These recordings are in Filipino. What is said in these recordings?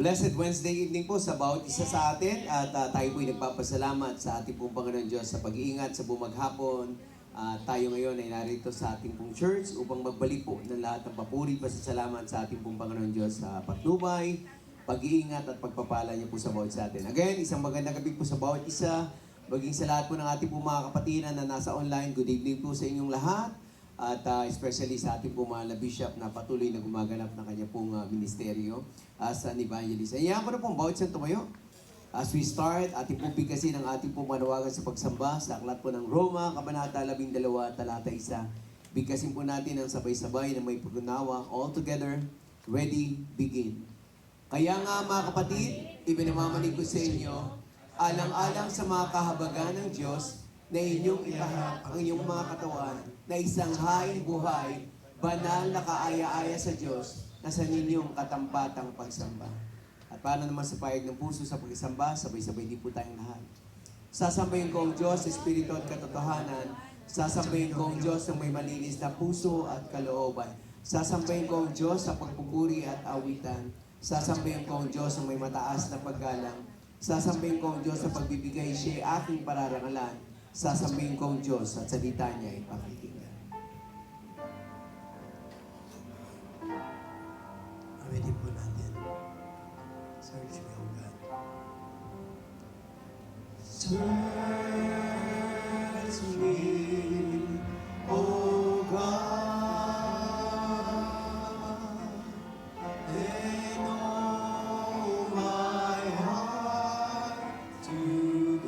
Blessed Wednesday evening po sa bawat isa sa atin at tayo po'y nagpapasalamat sa ating pong Panginoon Diyos sa pag-iingat sa buong maghapon. Tayo ngayon ay narito sa ating pong church upang magbalik po ng lahat ng papuri pasasalamat sa ating pong Panginoon Diyos sa patnubay, pag-iingat at pagpapala niyo po sa bawat sa atin. Again, isang magandang gabi po sa bawat isa, maging sa lahat po ng ating pong mga kapatiran na nasa online. Good evening po sa inyong lahat. At especially sa ating pong mahal na bishop na patuloy na gumaganap ng kanya pong ministeryo as an evangelist. Ayan ko na pong bawat siyang tumayo. As we start, ating pong bigkasin ang ating pong manawagan sa pagsamba sa aklat po ng Roma, Kabanata 12, Talata 1. Bigkasin po natin ang sabay-sabay na may pag-unawa. All together, ready, begin. Kaya nga mga kapatid, ibinamamanig ko sa inyo, alang-alang sa mga kahabagan ng Diyos, na inyong ipahap ang inyong mga katawan na isang haing buhay, banal na kaaya-aya sa Diyos na sa ninyong katampatang pagsamba. At para naman sa payag ng puso sa pagsamba, sabay-sabay din po tayong lahat. Sasambahin ko ang Diyos, Espiritu at katotohanan. Sasambahin ko ang Diyos ng may malinis na puso at kalooban. Sasambahin ko ang Diyos sa pagpupuri at awitan. Sasambahin ko ang Diyos ng may mataas na paggalang. Sasambahin ko ang Diyos sa pagbibigay siya aking pararangalan. Sasabihin ko ang Diyos at salita niya ay pakikinggan. Awitin po natin. Search me, O God. Search me, O God, and know my heart today.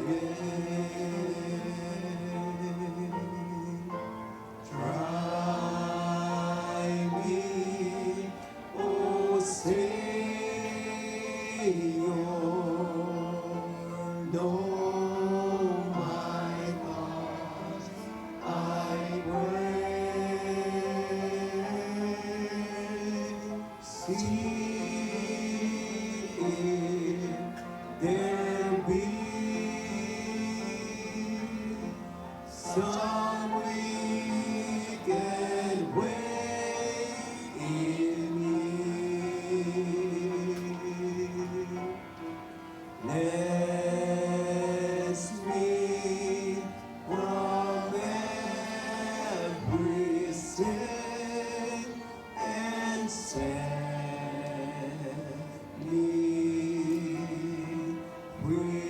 Some wicked way in me. Cleanse me from every sin and set me free.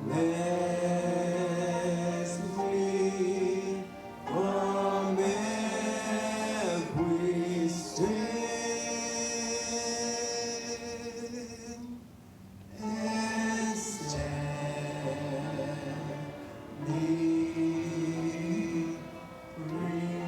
Bless me from every sin and set me free.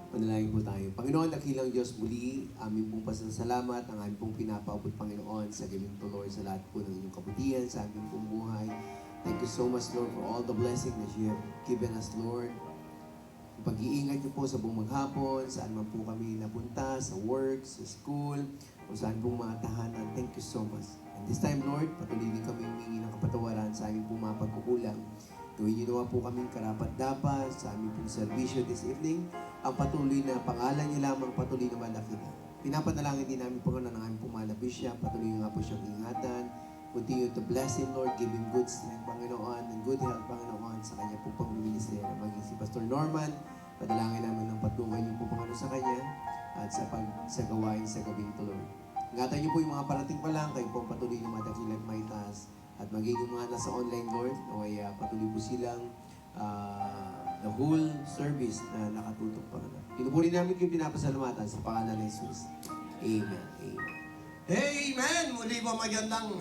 Manalangin po tayo. Panginoon, dakilang Diyos, muli, aming pong pasasalamat, ang aming pong pinapaabot, Panginoon, sa gawing tuloy sa lahat po ng inyong kabutihan, sa aming pong buhay. Thank you so much, Lord, for all the blessing that you have given us, Lord. Yung pag-iingat niyo po sa buong maghapon, saan man po kami napunta, sa work, sa school, o saan pong mga tahanan. Thank you so much. And this time, Lord, patuloy din kami humingi ng kapatawaran sa aming pong mga pagkukulang. Gawin niyo naman po kaming karapat-dapat sa aming pong servisyo this evening. Ang patuloy na pangalan niyo lamang patuloy na malakihan. Pinapanalangin din namin po ng aming pong mahal na bishop. Patuloy nga po siyang ingatan. Continue to bless him, Lord. Give him good strength, Panginoon, and good health, Panginoon, sa kanya po pang-ministry. Maging si Pastor Norman, padalangin namin ng patnubay niyo po, Panginoon, sa kanya at sa gawain sa gabing tuloy. Ingatan niyo po yung mga parating pa lang, kayo po patuloy na madakilang may taas. At magiging mga nasa online, Lord, naway patuloy po silang the whole service na nakatutok, Panginoon. Pinupuri namin yung pinapasalamatan sa pangalan ng Jesus. Amen. Amen. Amen! Muli po magandang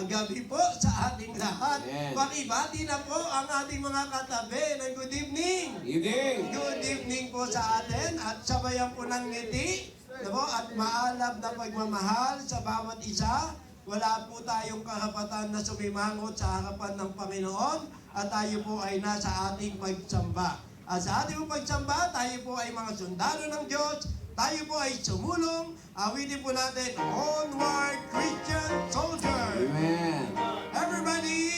gabi po sa ating lahat. Amen. Pakibati na po ang ating mga katabi ng good evening. Evening! Good evening po sa atin at sabayan po ng ngiti at maalab na pagmamahal sa bawat isa. Wala po tayong karapatan na sumimangot sa harapan ng Panginoon at tayo po ay nasa ating pagsamba. At sa ating pagsamba, tayo po ay mga sundalo ng Diyos. Tayo po ay sumulong. Awitin po natin, Onward Christian Soldier. Amen. Everybody!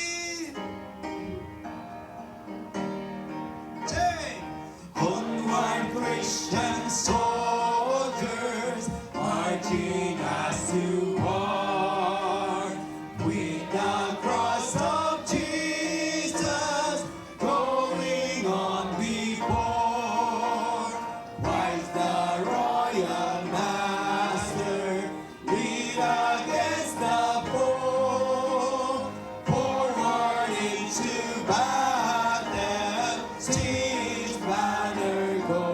Say, Onward to war. With the cross of Jesus going on before, Christ the royal master, lead against the foe. Forward into battle, see his banner go.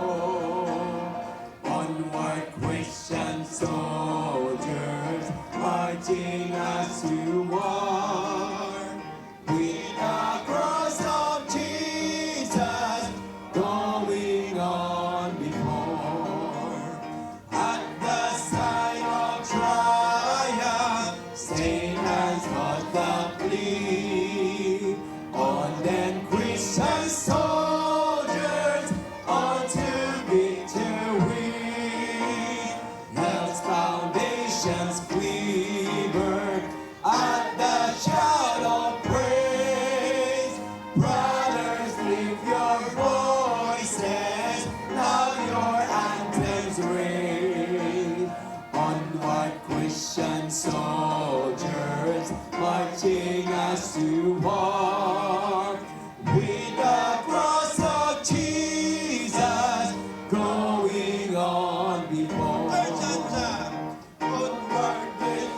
Onward, Christian soldiers, marching us to war. With the cross of Jesus going on before. At the sign of triumph, Satan's got the plea. On then, Christian soldiers, on to victory. Hell's foundations quiver at the shout of praise. Brothers, lift your voices, now your anthems raise. Onward, Christian soldiers, marching us to war. With the cross of Jesus going on before. Onward, with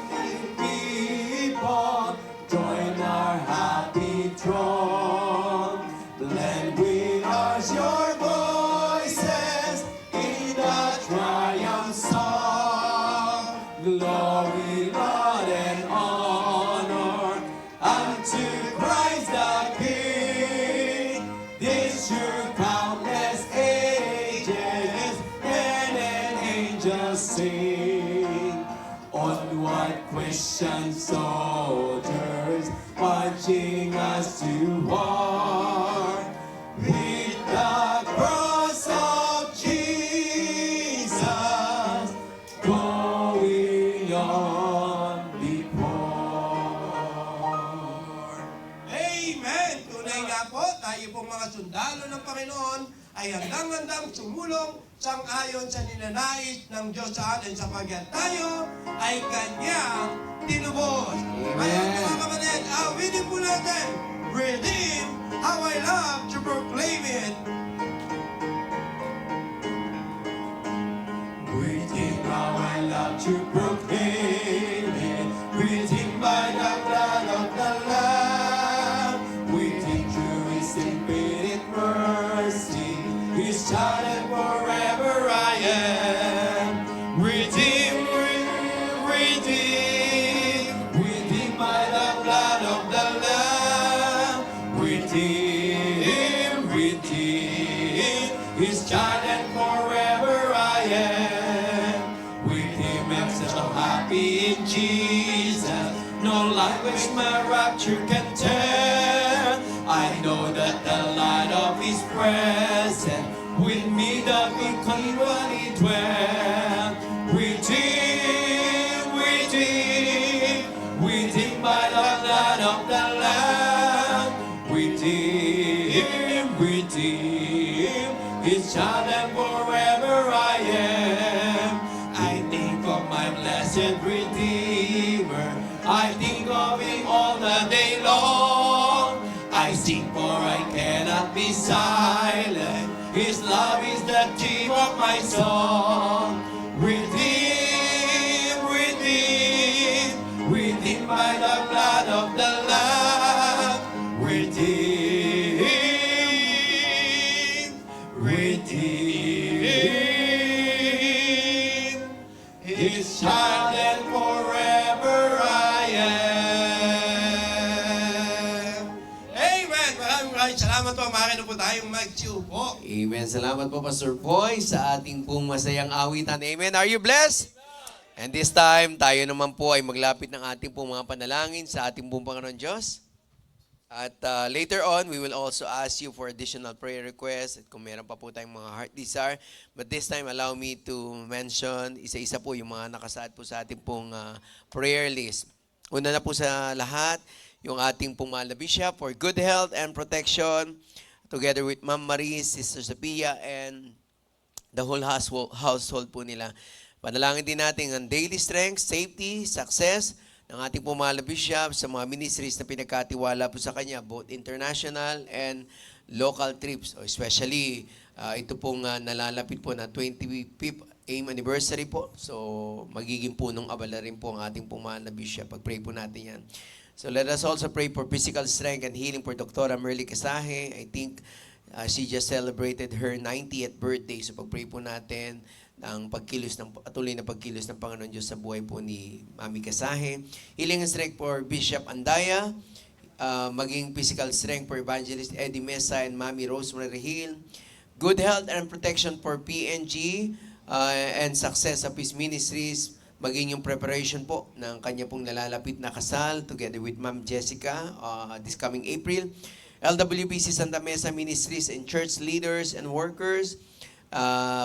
people, join our happy throng. Blend with us your voices in the triumph song. Glory, Lord, and honor unto Christ the King. This through countless ages, men and angels sing. Onward, Christian soldiers, marching us to war. With the cross of Jesus going on before. Amen! Tunay nga po, tayo pong mga sundalo ng Panginoon ay handang-handang sumulong sang-ayon sa ninanais ng Diyos sa atin sapagkat tayo ay Kanyang tinubos. Kaya mga kapatid, awitin po natin, Redeem, how I love to proclaim it. Redeemed, how I love to proclaim it. Redeemed by the blood of the Lamb. Redeemed through His infinite mercy. His child and forever I am. Redeemed, redeemed by the blood of the Lamb. Redeemed, His child and forever I am. With Him I'm so happy in Jesus. No language my rapture can tell. I know that the light of His presence with me doth continually dwell. Redeemed, redeemed by the blood of the Lamb. Redeemed, His child and forever I am. I think of my blessed Redeemer. I think of Him all the day long. I sing for I cannot be silent. His love is the theme of my song. Redeemed, redeemed by the blood of the Lamb. Redeemed, His child and forever I am. Amen! Maraming salamat po. Maaari na po tayong magsiupo. Amen. Salamat po, Pastor Boy, sa ating pong masayang awitan. Amen. Are you blessed? And this time, tayo naman po ay maglapit ng ating pong mga panalangin sa ating pong Panginoon Diyos. At later on, we will also ask you for additional prayer requests at kung meron pa po tayong mga heart desire. But this time, allow me to mention isa-isa po yung mga nakasaad po sa ating pong prayer list. Una na po sa lahat, yung ating pong mahal na bishop for good health and protection, together with Ma'am Marie, Sister Sophia, and the whole household po nila. Panalangin din natin ang daily strength, safety, success ng ating pong mahal na bishop sa mga ministries na pinagkatiwala po sa kanya, both international and local trips. O especially, ito pong nalalapit po na 25th AIM anniversary po. So, magiging punong abala rin po ang ating pong mahal na bishop. Pag-pray po natin yan. So, let us also pray for physical strength and healing for Dr. Merly Casahe. I think she just celebrated her 90th birthday. So, pag-pray po natin ang patuloy na pagkilos ng Panginoon Diyos sa buhay po ni Mami Casahe. Healing and strength for Bishop Andaya, maging physical strength for Evangelist Eddie Mesa and Mami Rosemary Hill. Good health and protection for PNG and success of his ministries, maging yung preparation po ng kanya pong nalalapit na kasal together with Ma'am Jessica this coming April. LWBC Santa Mesa Ministries and church leaders and workers.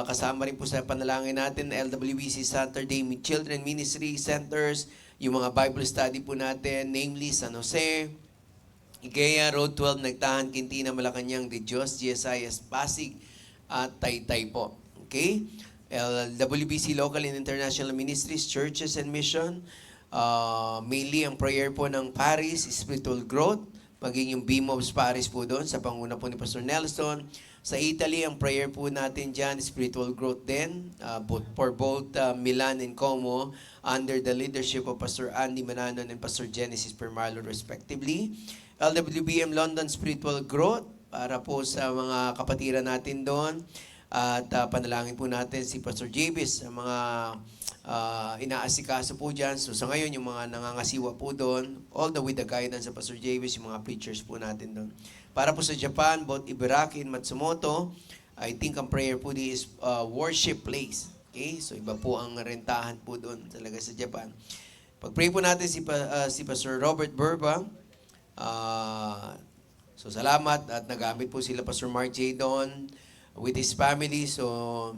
Kasama rin po sa panalangin natin LWBC Saturday Children Ministry Centers, yung mga Bible study po natin, namely San Jose, Igea, Road 12, Nagtahan, Quintina, Malacanang, De Dios, GSIS, Pasig, at Taytay po. Okay? LWBC Local and International Ministries, Churches and Mission, mainly ang prayer po ng Paris, Spiritual Growth, maging yung Beam of Paris po doon, sa panguna po ni Pastor Nelson. Sa Italy, ang prayer po natin dyan, spiritual growth din, for both Milan and Como, under the leadership of Pastor Andy Mananon and Pastor Genesis Permarlo respectively. LWBM London Spiritual Growth, para po sa mga kapatiran natin doon. At panalangin po natin si Pastor Javis sa mga inaasikaso po dyan. So sa ngayon, yung mga nangangasiwa po doon, all the with the guidance of Pastor Javis, yung mga preachers po natin doon. Para po sa Japan, both Ibaraki and Matsumoto, I think ang prayer po is worship place. Okay? So iba po ang rentahan po doon talaga sa Japan. Pag-pray po natin si Pastor Robert Burba. So salamat at nagamit po sila Pastor Mark J. Don with his family. So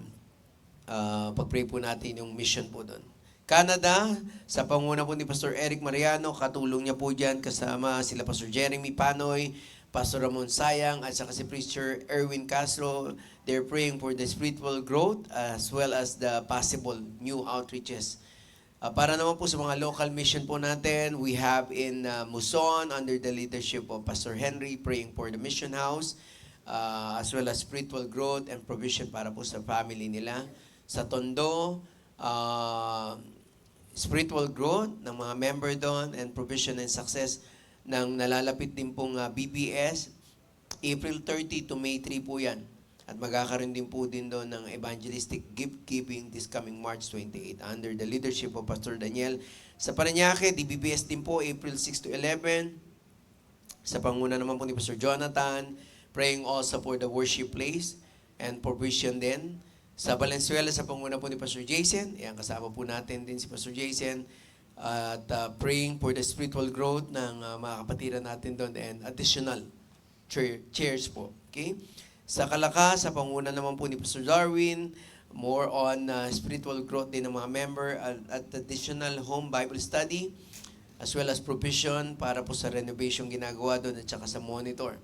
pag-pray po natin yung mission po doon. Canada, sa panguna po ni Pastor Eric Mariano, katulong niya po dyan kasama sila Pastor Jeremy Panoy, Pastor Ramon Sayang, at saka si Preacher Erwin Castro. They're praying for the spiritual growth as well as the possible new outreaches. Para naman po sa mga local mission po natin, we have in Muson under the leadership of Pastor Henry, praying for the mission house, as well as spiritual growth and provision para po sa family nila. Sa Tondo, spiritual growth ng mga member doon and provision and success ng nalalapit din pong BBS. April 30 to May 3 po yan. At magkakaroon din po din doon ng evangelistic gift giving this coming March 28 under the leadership of Pastor Daniel. Sa Parañaque, DBBS din po, April 6 to 11. Sa panguna naman po ni Pastor Jonathan, praying also for the worship place and provision din. Sa Valenzuela, sa panguna po ni Pastor Jason, yan, kasama po natin din si Pastor Jason, at praying for the spiritual growth ng mga kapatiran natin doon and additional chairs po. Okay? Sa Calaca, sa panguna naman po ni Pastor Darwin, more on spiritual growth din ng mga member at additional home Bible study as well as provision para po sa renovation ginagawa doon at saka sa monitor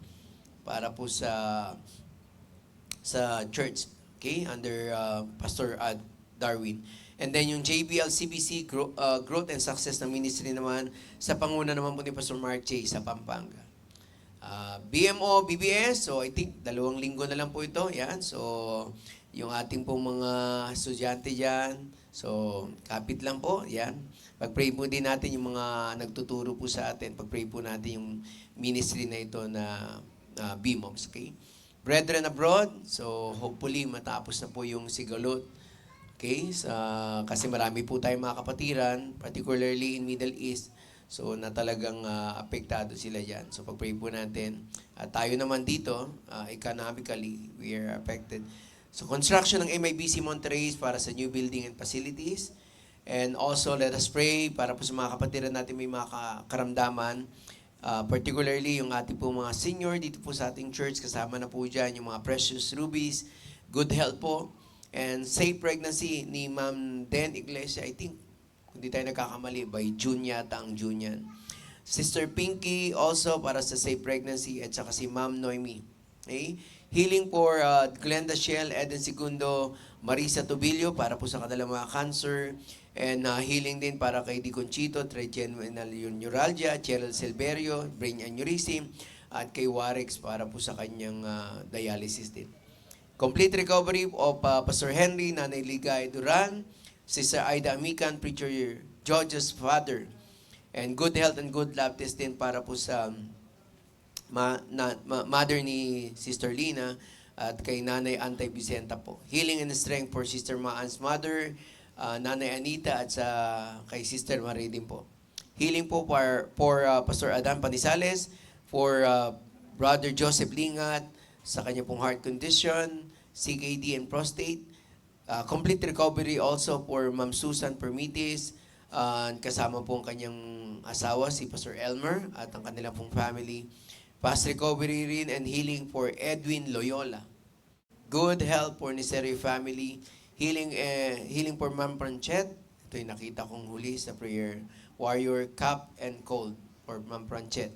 para po sa church, okay, under Pastor Darwin. And then yung JBL CBC, Growth and Success na ministry naman, sa panguna naman po ni Pastor Mark J. sa Pampanga. BMO, BBS, so I think 2 linggo na lang po ito. Yan, so yung ating pong mga estudyante dyan, so kapit lang po, yan. Pag-pray po din natin yung mga nagtuturo po sa atin, pag-pray po natin yung ministry na ito na BMOMS, okay? Brethren abroad, so hopefully matapos na po yung Sigalot. Okay, kasi marami po tayong mga kapatiran, particularly in Middle East, so na talagang apektado sila dyan. So pag-pray po natin, tayo naman dito, economically, we are affected. So construction ng MIBC Monterrey para sa new building and facilities. And also, let us pray para po sa mga kapatiran natin may mga karamdaman, particularly yung ating po mga senior dito po sa ating church, kasama na po dyan yung mga precious rubies, good health po, and safe pregnancy ni Ma'am Den Iglesia, I think, kung di tayo nagkakamali, by June yata ang June yan. Sister Pinky also para sa safe pregnancy at saka si Ma'am Noemi. Okay? Healing for Glenda Shell, Eden Segundo, Marisa Tobillo para po sa kanilang mga cancer. And healing din para kay Di Conchito, trigeminal neuralgia, Cheryl Silverio, brain aneurysm, at kay Warex para po sa kanyang dialysis din. Complete recovery of Pastor Henry, Nanay Ligay Duran, Sister Aida Amican, Preacher George's father. And good health and good love test din para po sa mother ni Sister Lina at kay Nanay Antay Vicenta po. Healing and strength for Sister Maan's mother, Nanay Anita at sa kay Sister Marie din po. Healing po for Pastor Adan Panisales, for Brother Joseph Lingat sa kanya pong heart condition, CKD and prostate. Complete recovery also for Ma'am Susan Permitis, kasama po ang kanyang asawa si Pastor Elmer at ang kanilang pong family. Fast recovery rin and healing for Edwin Loyola. Good health for Niseri family. Healing for Ma'am Pranchet. Ito yung nakita kong huli sa prayer warrior, Cup and Cold for Ma'am Pranchet.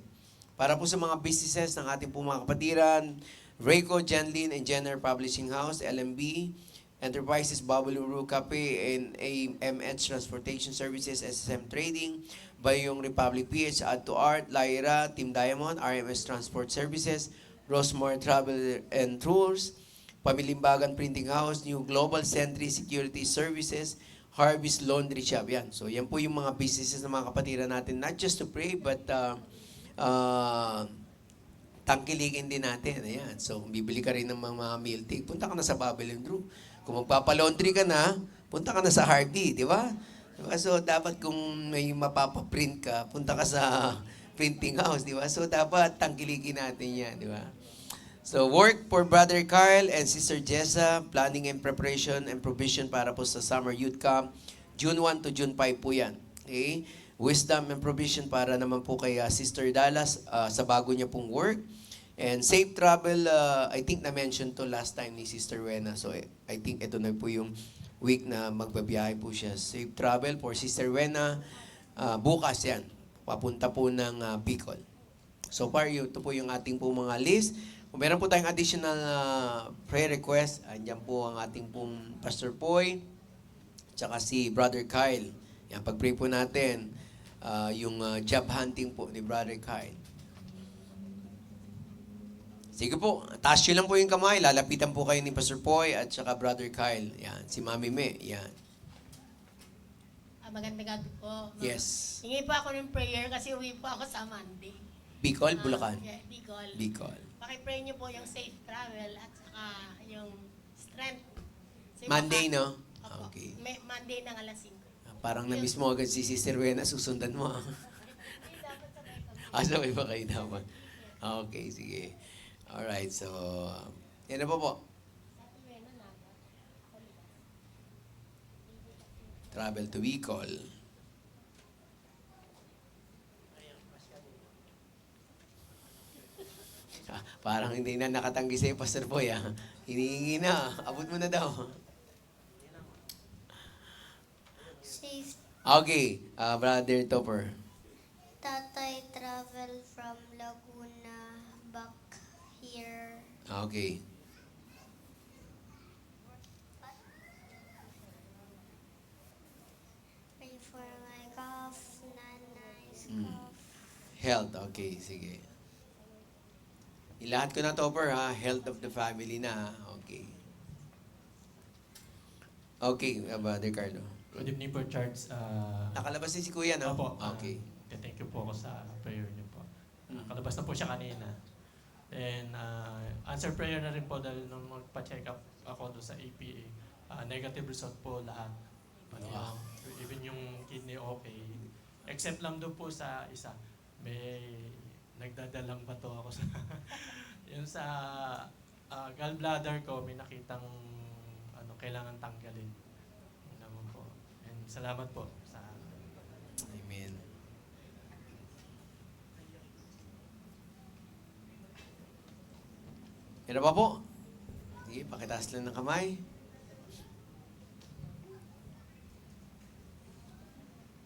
Para po sa mga businesses ng ating pong mga kapatiran, Rayco, Janlin and Jenner Publishing House, LMB, Enterprises, Babaluru Cafe, and AMH Transportation Services, SSM Trading, Bayong Republic PH, Add to Art, Lyra, Team Diamond, RMS Transport Services, Rosemore Travel and Tours, Pamilimbagan Printing House, New Global Sentry Security Services, Harvest Laundry Shop. Yan. So yan po yung mga businesses ng mga kapatiran natin, not just to pray, but tangkilikin din natin. Ayan. So, kung bibili ka rin ng mga meal tick, punta ka na sa Babylon Brew. Kung magpapalaundry ka na, punta ka na sa Harvey, di ba? Diba? So, dapat kung may mapapaprint ka, punta ka sa printing house, di ba? So, dapat tangkilikin natin yan, di ba? So, work for Brother Carl and Sister Jessa, planning and preparation and provision para po sa Summer Youth Camp, June 1 to June 5 po yan. Okay? Wisdom and provision para naman po kay Sister Dallas sa bago niya pong work. And safe travel, I think na-mention to last time ni Sister Wena. So I think ito na po yung week na magbabiyahe po siya. Safe travel for Sister Wena. Bukas yan. Papunta po ng Bicol. So far, ito po yung ating po mga list. Kung meron po tayong additional prayer request, andyan po ang ating pong Pastor Poy, tsaka si Brother Kyle. Yan, pag-pray po natin yung job hunting po ni Brother Kyle. Sige po, taas nyo lang po yung kamay. Lalapitan po kayo ni Pastor Poy at saka Brother Kyle. Yan, si Mami Me. Yan. Magandang gabi po. Yes. Hingi po ako ng prayer kasi uwi po ako sa Monday. Bicol, Bulacan. Yeah, Bicol. Bicol. Pakipray niyo po yung safe travel at saka yung strength. Kasi Monday, no? Opo. Okay. Monday ng alas 5. Parang na-miss mo agad si Sister Wena, susundan mo. Sabay ba kayo naman? Okay, sige. Alright, so, yan na po. Travel to Bicol. Parang hindi na nakatanggi sa'yo, Pastor Boy, ah. Hinihingi na. Abot mo na daw. Safe Okay, Brother Topper. Tatay travel from Laguna back here. Okay. Pray for my cough, nanay's Mm. cough. Health, okay, sige. Ilahat ko na, Topper, ha? Health of the family na, ha? Okay. Okay, Brother Carlo. Good evening po, Charles. Nakalabas din si Kuya, no? Opo. Okay. Thank you po ako sa prayer niyo po. Mm. Kalabas na po siya kanina. And answer prayer na rin po dahil nung magpa-check up ako doon sa APA, negative result po lahat. Wow. Even yung kidney okay. Except lang doon po sa isa, may nagdadalang bato ako sa yun sa gallbladder ko, may nakitang kailangan tanggalin. Yun naman po. And salamat po sa Amen. Yan na ba po? Sige, pakitaas lang ng kamay.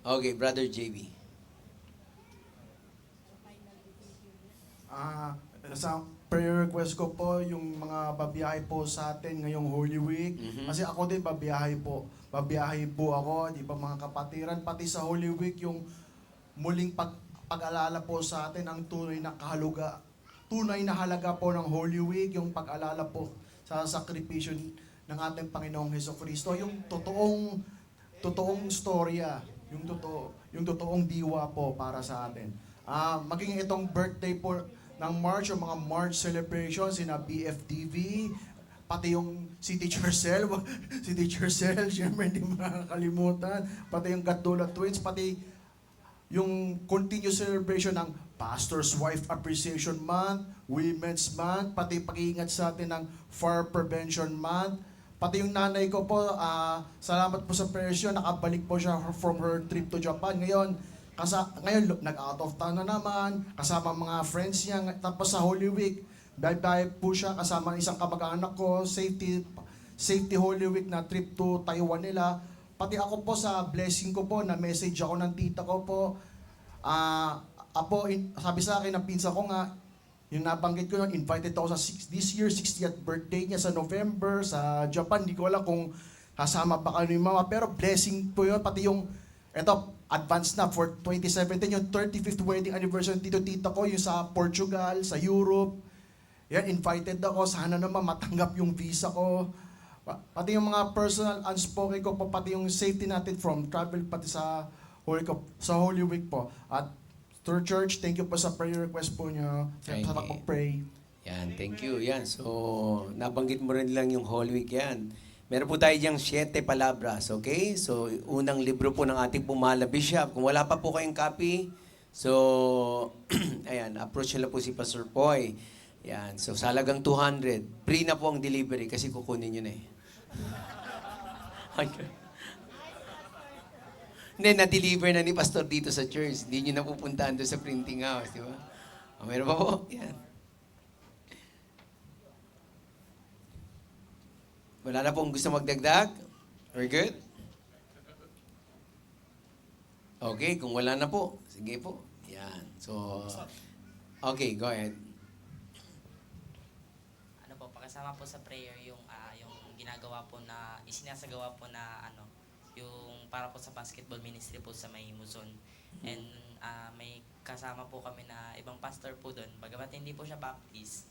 Okay, Brother JB. Sa prayer request ko po yung mga babiyahe po sa atin ngayong Holy Week. Kasi ako din babiyahe po. Babiyahe po ako, di ba mga kapatiran, pati sa Holy Week yung muling pag-alala po sa atin ang tunay na halaga po ng Holy Week, yung pag-alala po sa sakripisyo ng ating Panginoong Hesukristo, yung totoong storya, yung totoong diwa po para sa atin. Maging itong birthday po ng March, yung mga March celebrations, sina BFDV, pati yung si Teacher Cell, syempre hindi makakalimutan, pati yung Gatdula Twins, pati yung continuous celebration ng Pastor's Wife Appreciation Month, Women's Month, pati pag-iingat sa atin ng Fire Prevention Month, pati yung nanay ko po, salamat po sa prayers yun, nakabalik po siya from her trip to Japan. Ngayon, nag-out of town na naman, kasama mga friends niya, tapos sa Holy Week, bye-bye po siya, kasama ng isang kamag-anak ko, safety Holy Week na trip to Taiwan nila. Pati ako po sa blessing ko po, na message ako ng tita ko po, sabi sa akin ng pinsa ko nga, yung nabanggit ko nun, invited ako sa this year, 60th birthday niya sa November, sa Japan. Hindi ko alam kung kasama pa kayo ni mama, pero blessing po yun, pati yung, advance na for 2017, yung 35th wedding anniversary ng tito-tita ko, yung sa Portugal, sa Europe. Yan, invited ako, sana naman matanggap yung visa ko. Pati yung mga personal unspoken ko po, pati yung safety natin from travel, pati sa Holy Week po. At Third Church, thank you po sa prayer request po niyo. Sa pag-pray. Yan, thank you. Yan, so nabanggit mo rin lang yung Holy Week yan. Meron po tayo diyang 7 palabras, okay? So, unang libro po ng ating Pumala Bishop. Kung wala pa po kayong copy, so, ayan, approach nila po si Pastor Poy. Yan, so sa halagang 200, free na po ang delivery kasi kukunin nyo na eh. Okay. Hindi, na-deliver na ni Pastor dito sa church. Hindi nyo na pupuntahan doon sa printing house, di ba? Meron pa po? Yan. Wala na pong gusto magdagdag? We're good? Okay, kung wala na po, sige po. Yan. So, okay, go ahead. Ano po, pakasama po sa prayer yung ginagawa po na, isinasagawa po na yung para po sa basketball ministry po sa may Luzon. And may kasama po kami na ibang pastor po doon. Bagamat hindi po siya Baptist,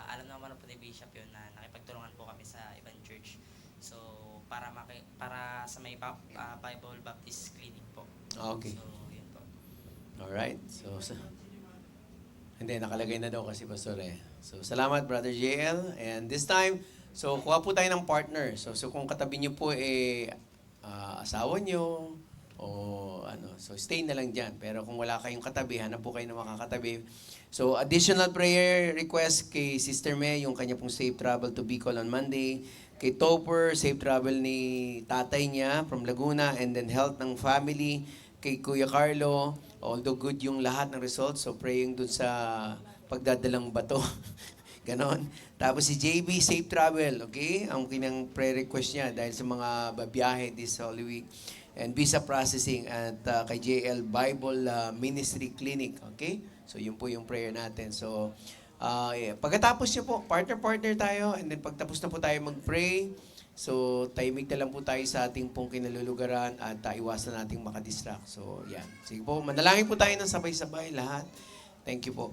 alam naman po ni Bishop yun na nakipagtulungan po kami sa ibang church. So, para sa may Bible Baptist Clinic po. Okay. So, yun po. Alright. So, hindi, nakalagay na daw kasi Pastor eh. So, salamat Brother JL. And this time, so kuha po tayo ng partner. So kung katabi niyo po asawa niyo o so stay na lang diyan. Pero kung wala kayong katabi, hanap po kayo na makakatabi. So additional prayer request kay Sister May, yung kanya pong safe travel to Bicol on Monday. Kay Topper, safe travel ni tatay niya from Laguna, and then health ng family. Kay Kuya Carlo, although good yung lahat ng results, so praying dun sa pagdadalang bato. Ganon. Tapos si JB, safe travel, okay? Ang kinang prayer request niya dahil sa mga babiyahe this Holy Week. And visa processing at kay JL Bible Ministry Clinic, okay? So yun po yung prayer natin. So pagkatapos niyo po, partner tayo, and then pagtapos na po tayo mag-pray, so tahimik na lang po tayo sa ating pong kinalulugaran at iwasan nating makadistract. So yan. Sige po, manalangin po tayo ng sabay-sabay lahat. Thank you po.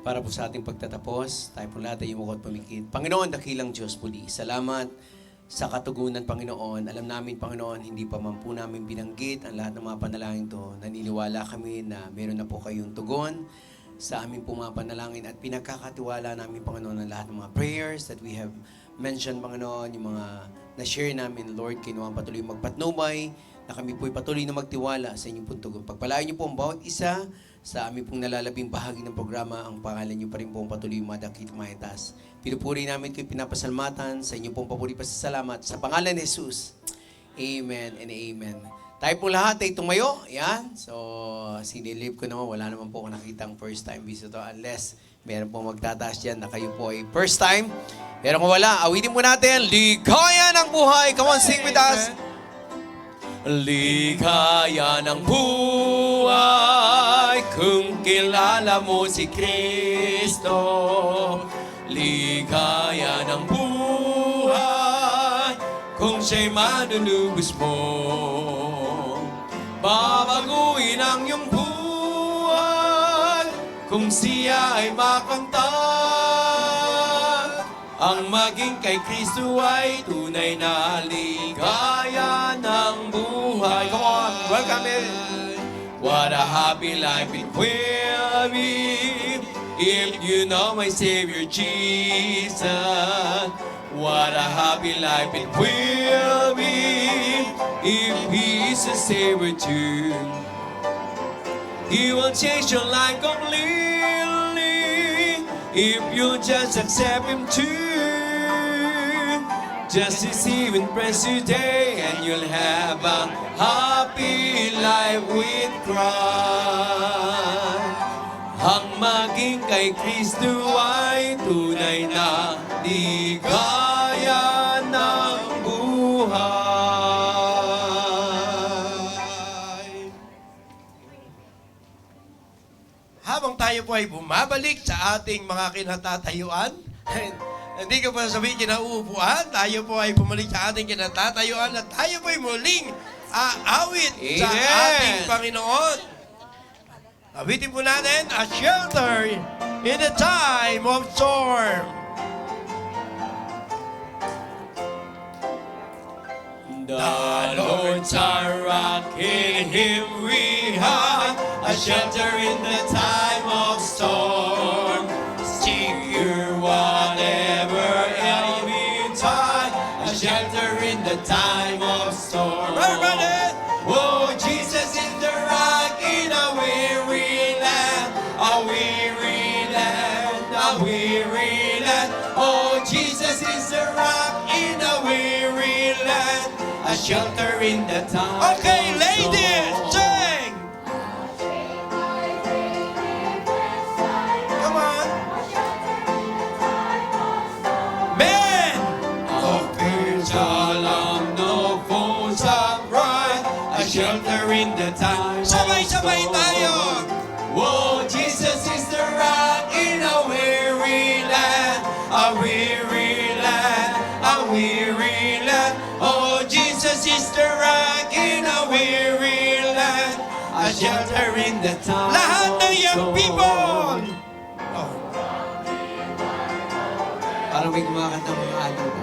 para po sa ating pagtatapos. Tayo po lahat ay yumuko at pumikit. Panginoon, dakilang Diyos muli. Salamat sa katugunan, Panginoon. Alam namin, Panginoon, hindi pa man po namin binanggit ang lahat ng mga panalangin to. Naniniwala kami na meron na po kayong tugon sa aming po mga panalangin at pinagkakatiwala namin, Panginoon, ang lahat ng mga prayers that we have mentioned, Panginoon, yung mga na-share namin, Lord, kinuha patuloy magpatnubay, na kami po'y patuloy na magtiwala sa inyong pong tugon. Pagpalain niyo po ang bawat isa sa aming pong nalalabing bahagi ng programa, ang pangalan niyo pa rin po ang patuloy madakit maitas. Pinupuri namin kayo pinapasalamatan sa inyong pong papuri pasasalamat sa pangalan ni Jesus. Amen and amen. Tayo po lahat ay tumayo. Yan. So, sinilip ko naman, wala naman po ako nakitang first time visitor unless meron po magtataas dyan na kayo po ay first time. Pero kung wala, awitin mo natin, Ligaya ng Buhay. Come on, sing with us. Ligaya ng buhay kung kilala mo si Kristo. Ligaya ng buhay kung siya'y manunubos mo. Babaguhin ang iyong buhay kung siya ay makamtan. Ang maging kay Kristo ay tunay na ligaya ng buhay. Come on, welcome in. What a happy life it will be if you know my Savior Jesus. What a happy life it will be if He is a Savior too. He will change your life completely if you just accept Him too. Just receive and praise today and you'll have a happy life with Christ. Ang maging kay Kristo ay tunay na ligaya ng buhay. Habang tayo po ay bumabalik sa ating mga kinatatayuan, hindi ka pa sabihin kinauupuan, tayo po ay bumalik sa ating kinatatayuan at tayo po ay muling aawit sa Amen. ating Panginoon. Awitin po natin, A Shelter in the Time of Storm. The Lord's our rock, in Him we hide, a shelter in the time of storm. Secure whatever enemy tide, a shelter in the time of storm. Everybody! Oh, Jesus is the rock in a weary land, a weary land, a weary land. Oh, Jesus is the rock in a weary land, a shelter in the time Okay, of ladies, storm. sing! Come on! Men! Of fears alarm, no foes upright, a shelter in the time of Sabay-sabay storm. tayo! Oh, Jesus is the rock in a weary land, a weary land, a weary land. Oh, Jesus is the rock in a weary land, a shelter in the time Lahat of ng young storm. people! Oh. Parang may kumakanta mga adult.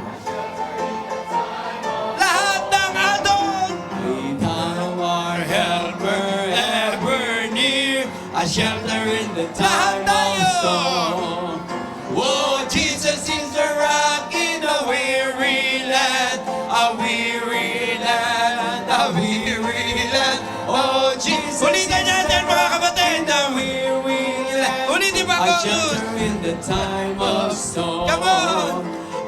Lahat ng adult! Be thou our helper ever near, a shelter in the time of tayo! storm. Oh, Jesus is the rock in a weary land, a weary land, a weary land. Oh, Jesus Ulitin natin mga kapatid! a weary land, Ulitin pa a ako! shelter in the time of storm. Come on!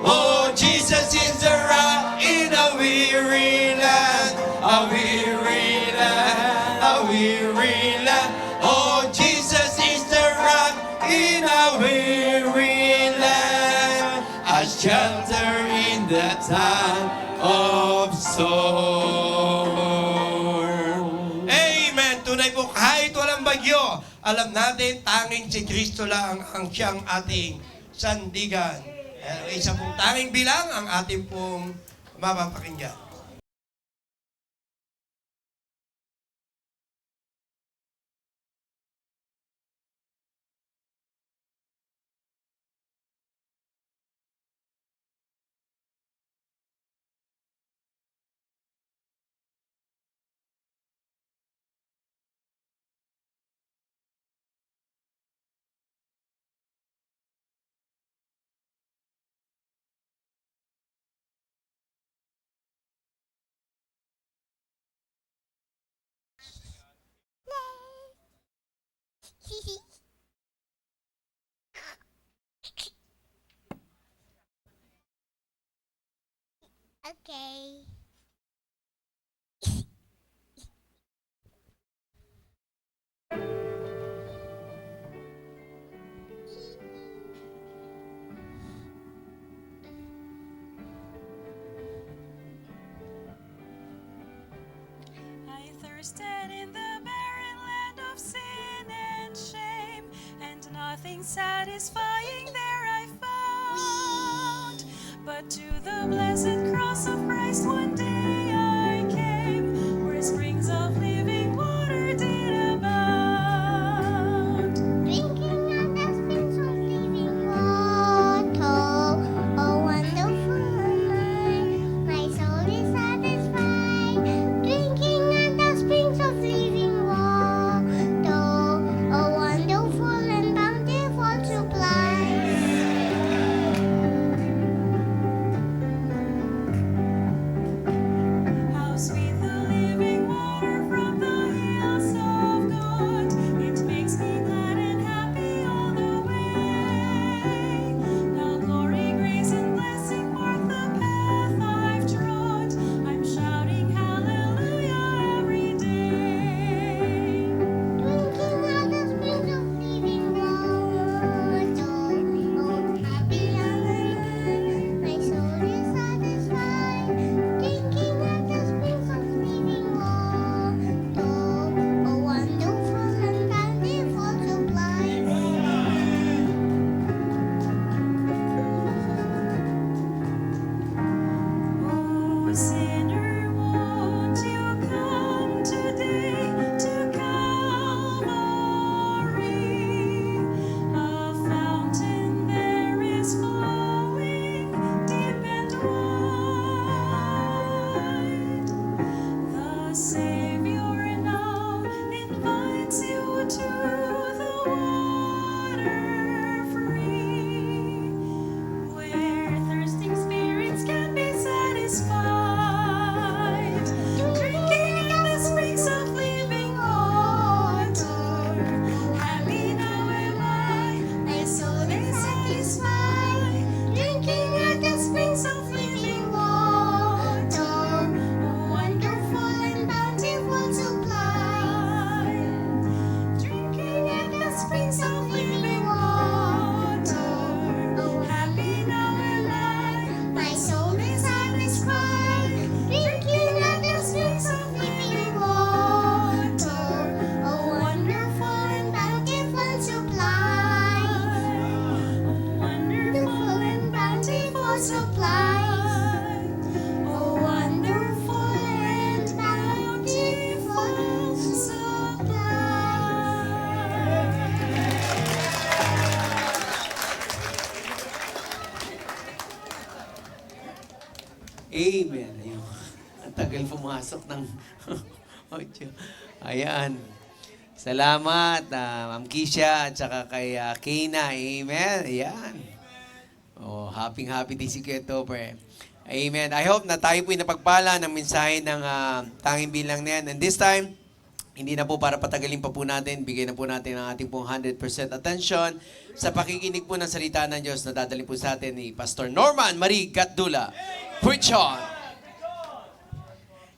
Oh, Jesus is the rock in a weary land, a weary land, a weary land. Oh, Jesus is the rock in a weary land, a shelter in the time of storm. Amen! Tunay po, kahit walang bagyo, alam natin tanging si Kristo lang ang siyang ating sandigan. Isa pong tanging bilang ang ating pong mapapakinggan. Okay. I thirsted in the barren land of sin and shame, and nothing satisfying there I found. But to the blessed cross of Christ one day I came, where springs of living water did abound. Drinking of the springs of living water, oh wonderful night, my soul is satisfied. Drinking of the springs of living water, oh wonderful and bountiful supply. How sweet the living water from the hills of God. It makes me glad and happy all the way. Now glory, grace, and blessing mark the path I've trod. I'm shouting hallelujah every day. Drinking of the springs of living water, oh happy am I, my soul is satisfied. Drinking of the springs of living water, oh wonderful and bountiful supply. Oh, sinner, won't you come today to Calvary? A fountain there is flowing deep and wide. The Savior now invites you to the water free, where thirsting spirits can be satisfied. Drinking in the springs of living water, happy now am I, my soul is satisfied. Drinking at the springs of living water, wonderful and bountiful supply. Drinking at the springs of living water, happy now am I, my soul is satisfied. Drinking at the springs of living water, oh wonderful and bountiful supply. Oh wonderful and bountiful supply. Oh wonderful and bountiful supply. Amen. Ayun. Ang tagal pumasok ng audio. Ayan. Salamat, Ma'am Kisha, at saka kay Kena. Amen. Ayan. Oh, happy din si Kuya Topper. Amen. I hope na tayo po'y napagpala ng mensahe ng tanging bilang na yan. And this time, hindi na po para patagalin pa po natin, bigay na po natin ang ating pong 100% attention sa pakikinig po ng salita ng Diyos na dadalhin po sa atin ni Pastor Norman Marie Gatdula. Preach on!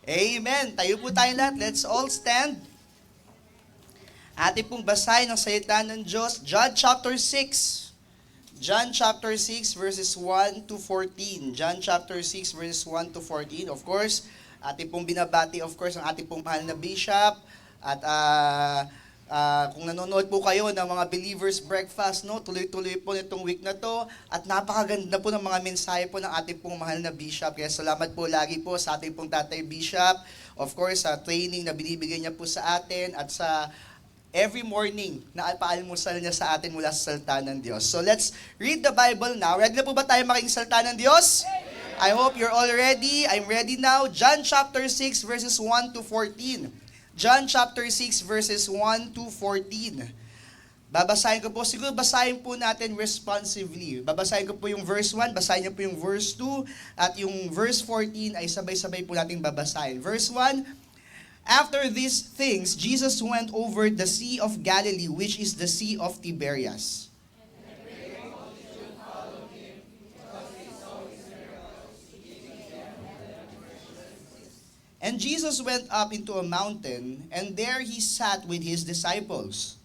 Amen. Tayo po tayo lahat. Let's all stand. Ating pong basahin ang salita ng Diyos. John chapter 6. John chapter 6 verses 1 to 14. John chapter 6 verses 1 to 14. Of course, ating pong binabati of course ang ating pong mahal na bishop. At kung nanonood po kayo ng mga Believers Breakfast, no, tuloy-tuloy po nitong week na to. At napakaganda po ng mga mensahe po ng ating pong mahal na bishop. Kaya salamat po lagi po sa ating pong tatay bishop. Of course, sa training na binibigay niya po sa atin at sa every morning na paalmusal niya sa atin mula sa salita ng Diyos. So let's read the Bible now. Ready na po ba tayo makinig sa salita ng Diyos? I hope you're all ready. I'm ready now. John chapter 6 verses 1 to 14. John chapter 6 verses 1 to 14. Babasahin ko po. Siguro basahin po natin responsively. Babasahin ko po yung verse 1, basahin niyo po yung verse 2, at yung verse 14 ay sabay-sabay po nating babasahin. Verse 1, after these things, Jesus went over the Sea of Galilee, which is the Sea of Tiberias. And Jesus went up into a mountain, and there he sat with his disciples.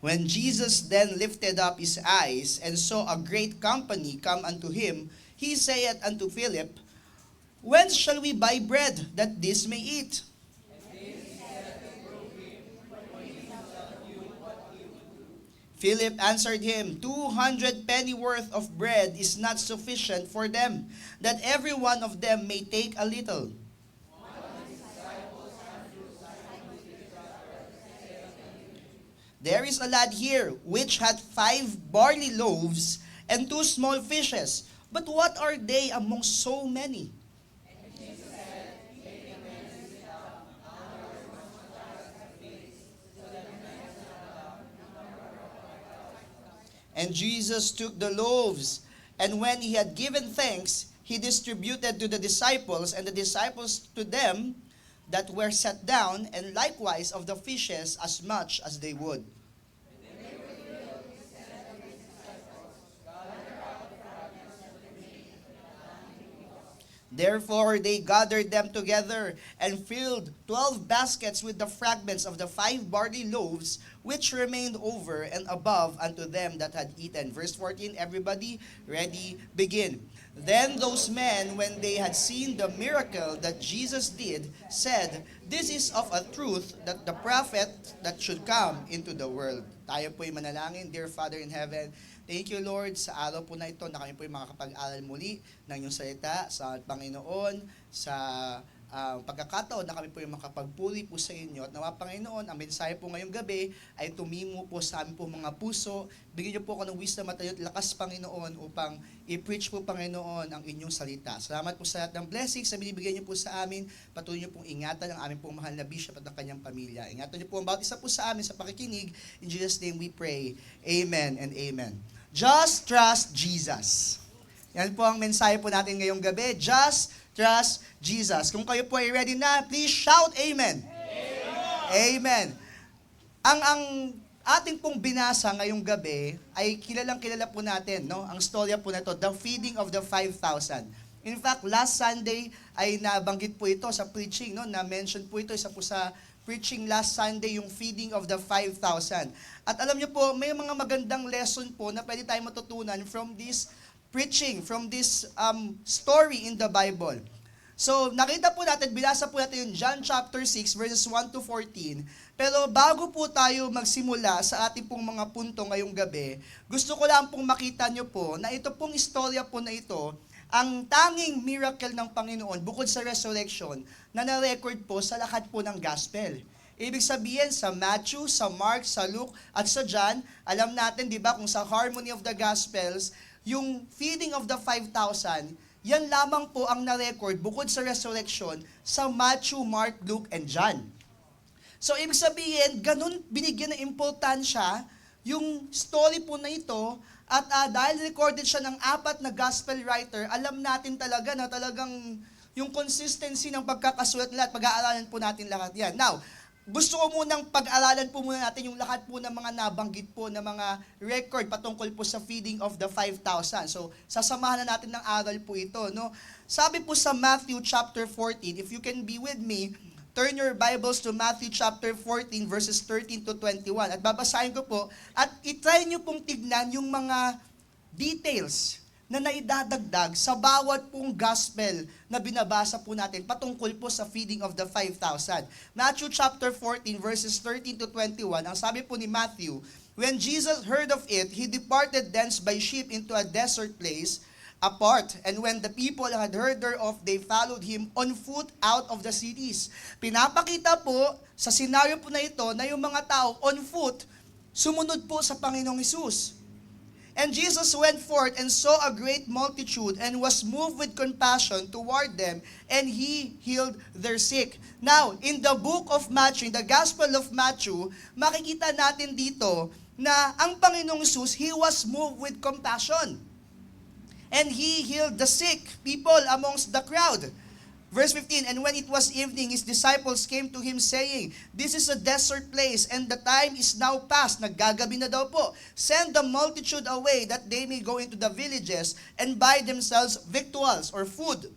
When Jesus then lifted up his eyes and saw a great company come unto him, he saith unto Philip, Whence shall we buy bread, that this may eat? Philip answered him, 200 pennyworth of bread is not sufficient for them, that every one of them may take a little. There is a lad here which hath 5 barley loaves and 2 small fishes, but what are they among so many? And Jesus took the loaves, and when he had given thanks, he distributed to the disciples, and the disciples to them that were set down, and likewise of the fishes as much as they would. Therefore they gathered them together, and filled 12 baskets with the fragments of the 5 barley loaves, which remained over and above unto them that had eaten. Verse 14, everybody, ready, begin. Then those men, when they had seen the miracle that Jesus did, said, This is of a truth that the prophet that should come into the world. Tayo po'y manalangin. Dear Father in heaven, thank you, Lord, sa araw po na ito na kami po'y makakapag-aral muli ng iyong salita sa Panginoon, sa pagkakataon na kami po yung makapagpuri po sa inyo. At nawa, Panginoon, ang mensahe po ngayong gabi ay tumimo po sa amin po mga puso. Bigyan niyo po ako ng wisdom at lakas, Panginoon, upang i-preach po, Panginoon, ang inyong salita. Salamat po sa lahat ng blessings na binibigay niyo po sa amin. Patuloy niyo pong ingatan ang aming pong mahal na bishop at ang kanyang pamilya. Ingatan niyo po ang bawat isa po sa amin sa pakikinig. In Jesus' name we pray. Amen and amen. Just trust Jesus. Yan po ang mensahe po natin ngayong gabi. Just trust Jesus. Kung kayo po ay ready na, please shout Amen. Amen. Ang ating pong binasa ngayong gabi ay kilalang-kilala po natin, no? Ang storya po na ito, the feeding of the 5,000. In fact, last Sunday ay nabanggit po ito sa preaching, no? Na-mention po ito, isa po sa preaching last Sunday, yung feeding of the 5,000. At alam niyo po, may mga magandang lesson po na pwede tayo matutunan from this preaching, from this story in the Bible. So, nakita po natin, binasa po natin yung John chapter 6, verses 1 to 14. Pero bago po tayo magsimula sa ating pong mga punto ngayong gabi, gusto ko lang pong makita nyo po na ito pong istorya po na ito, ang tanging miracle ng Panginoon bukod sa resurrection na na-record po sa lahat po ng gospel. Ibig sabihin, sa Matthew, sa Mark, sa Luke, at sa John, alam natin, di ba, kung sa Harmony of the Gospels, yung feeding of the 5,000, yan lamang po ang na-record bukod sa resurrection sa Matthew, Mark, Luke, and John. So, ibig sabihin, ganun binigyan ng importansya yung story po na ito, at dahil recorded siya ng 4 na gospel writer, alam natin talaga na talagang yung consistency ng pagkakasulat nila at pag-aaralan po natin lahat yan. Now, gusto ko munang pag-aralan po muna natin yung lahat po ng mga nabanggit po na mga record patungkol po sa feeding of the 5,000. So, sasamahan na natin ng aral po ito, no? Sabi po sa Matthew chapter 14, if you can be with me, turn your Bibles to Matthew chapter 14 verses 13 to 21. At babasahin ko po, at itry nyo pong tignan yung mga details na naidadagdag sa bawat pong gospel na binabasa po natin patungkol po sa feeding of the 5,000. Matthew chapter 14 verses 13 to 21, ang sabi po ni Matthew, When Jesus heard of it, he departed thence by ship into a desert place apart. And when the people had heard thereof, they followed him on foot out of the cities. Pinapakita po sa senaryo po na ito na yung mga tao on foot sumunod po sa Panginoong Hesus. And Jesus went forth and saw a great multitude and was moved with compassion toward them, and he healed their sick. Now, in the book of Matthew, in the Gospel of Matthew, makikita natin dito na ang Panginoong Hesus, he was moved with compassion. And he healed the sick people amongst the crowd. Verse 15, and when it was evening, his disciples came to him saying, this is a desert place, and the time is now past. Naggagabi na daw po. Send the multitude away, that they may go into the villages, and buy themselves victuals, or food.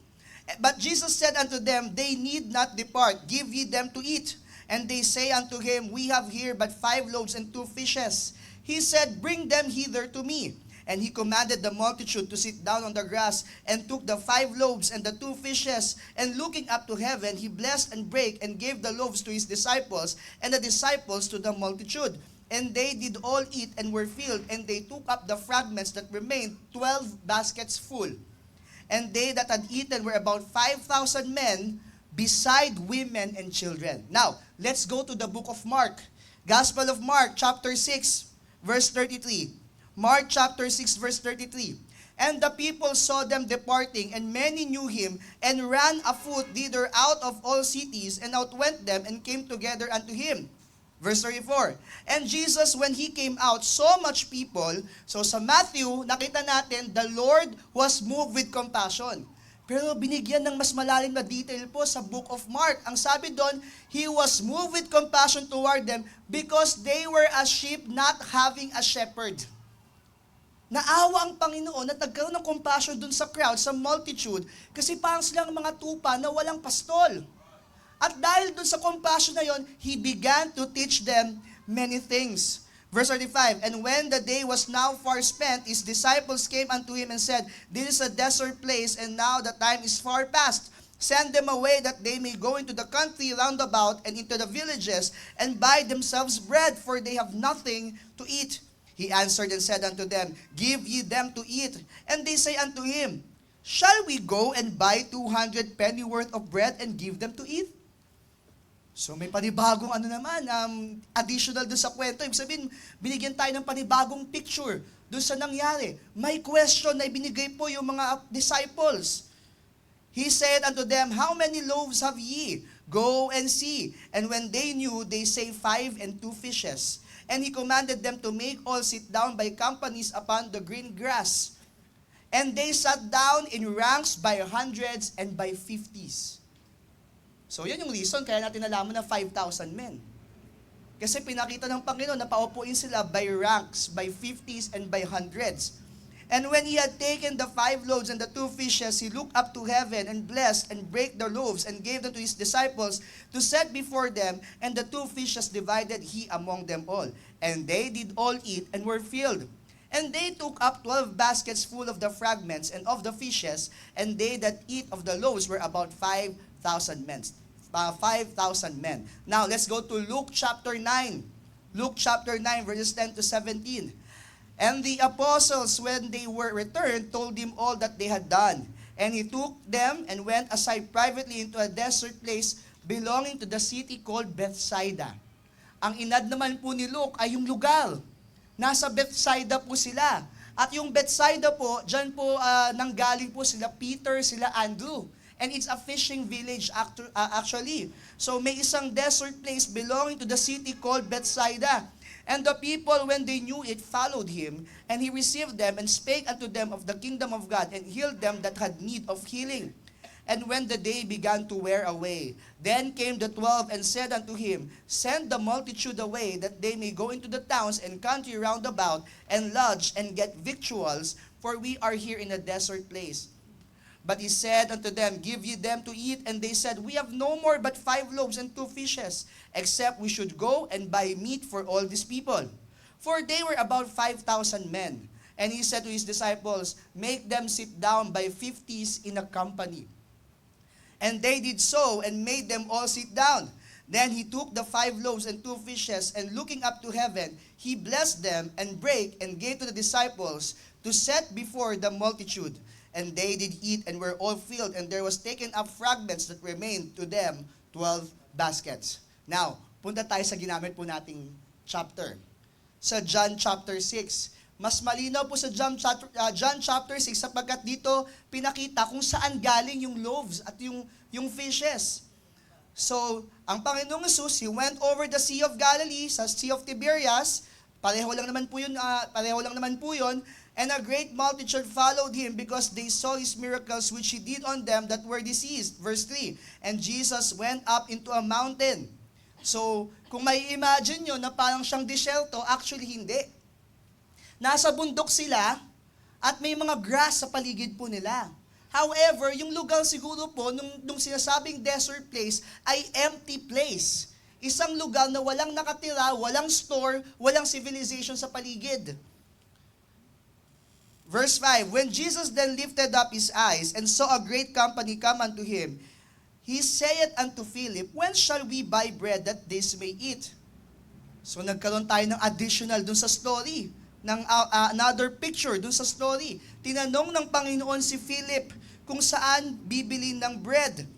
But Jesus said unto them, they need not depart, give ye them to eat. And they say unto him, we have here but 5 loaves and 2 fishes. He said, bring them hither to me. And he commanded the multitude to sit down on the grass, and took the 5 loaves and the 2 fishes, and looking up to heaven, he blessed and brake, and gave the loaves to his disciples, and the disciples to the multitude. And they did all eat, and were filled, and they took up the fragments that remained, 12 baskets full. And they that had eaten were about 5,000 men, beside women and children. Now, let's go to the book of Mark. Gospel of Mark, chapter 6, verse 33. Mark chapter 6, verse 33. And the people saw them departing, and many knew him, and ran afoot thither out of all cities, and outwent them, and came together unto him. Verse 34. And Jesus, when he came out, saw much people. So sa Matthew, nakita natin, the Lord was moved with compassion. Pero binigyan ng mas malalim na detail po sa book of Mark. Ang sabi doon, he was moved with compassion toward them because they were as sheep not having a shepherd. Naawa ang Panginoon at nagkaroon ng compassion dun sa crowd, sa multitude, kasi parang silang mga tupa na walang pastol. At dahil dun sa compassion na yon, he began to teach them many things. Verse 35, and when the day was now far spent, his disciples came unto him and said, this is a desert place, and now the time is far past. Send them away that they may go into the country round about and into the villages, and buy themselves bread, for they have nothing to eat. He answered and said unto them, give ye them to eat. And they say unto him, shall we go and buy 200 pennyworth of bread and give them to eat? So may panibagong additional doon sa kwento. Ibig sabihin, binigyan tayo ng panibagong picture doon sa nangyari. May question na ibinigay po yung mga disciples. He said unto them, how many loaves have ye? Go and see. And when they knew, they say 5 and 2 fishes. And he commanded them to make all sit down by companies upon the green grass. And they sat down in ranks by hundreds and by 50s. So yan yung reason kaya natin nalaman na 5,000 men. Kasi pinakita ng Panginoon na paupuin sila by ranks, by 50s and by hundreds. And when he had taken the 5 loaves and the 2 fishes, he looked up to heaven and blessed and brake the loaves and gave them to his disciples to set before them, and the 2 fishes divided he among them all. And they did all eat and were filled. And they took up 12 baskets full of the fragments and of the fishes, and they that eat of the loaves were about 5,000 men. 5,000 men. Now, let's go to Luke chapter 9. Luke chapter 9, verses 10 to 17. And the apostles, when they were returned, told him all that they had done. And he took them and went aside privately into a desert place belonging to the city called Bethsaida. Ang inad naman po ni Luke ay yung lugar. Nasa Bethsaida po sila. At yung Bethsaida po, dyan po nanggaling po sila Peter, sila Andrew. And it's a fishing village actually. So may isang desert place belonging to the city called Bethsaida. And the people, when they knew it, followed him, and he received them, and spake unto them of the kingdom of God, and healed them that had need of healing. And when the day began to wear away, then came the 12, and said unto him, send the multitude away, that they may go into the towns and country round about, and lodge, and get victuals, for we are here in a desert place. But he said unto them, give ye them to eat. And they said, we have no more but 5 loaves and 2 fishes, except we should go and buy meat for all these people. For they were about 5,000 men. And he said to his disciples, make them sit down by 50s in a company. And they did so, and made them all sit down. Then he took the 5 loaves and 2 fishes, and looking up to heaven, he blessed them, and brake, and gave to the disciples to set before the multitude. And they did eat and were all filled, and there was taken up fragments that remained to them 12 baskets. Now, punta tayo sa ginamit po nating chapter. Sa John chapter 6. Mas malinaw po sa John chapter 6 sapagkat dito pinakita kung saan galing yung loaves at yung fishes. So, ang Panginoong Jesus, he went over the Sea of Galilee, sa Sea of Tiberias. Pareho lang naman po yun. And a great multitude followed him because they saw his miracles which he did on them that were diseased. Verse 3, and Jesus went up into a mountain. So, kung may imagine nyo na parang siyang disyerto, actually hindi. Nasa bundok sila at may mga grass sa paligid po nila. However, yung lugar siguro po, nung sinasabing desert place, ay empty place. Isang lugar na walang nakatira, walang store, walang civilization sa paligid. Verse 5, when Jesus then lifted up his eyes and saw a great company come unto him, he saith unto Philip, when shall we buy bread that this may eat? So nagkaroon tayo ng additional dun sa story, ng another picture dun sa story. Tinanong ng Panginoon si Philip kung saan bibili ng bread.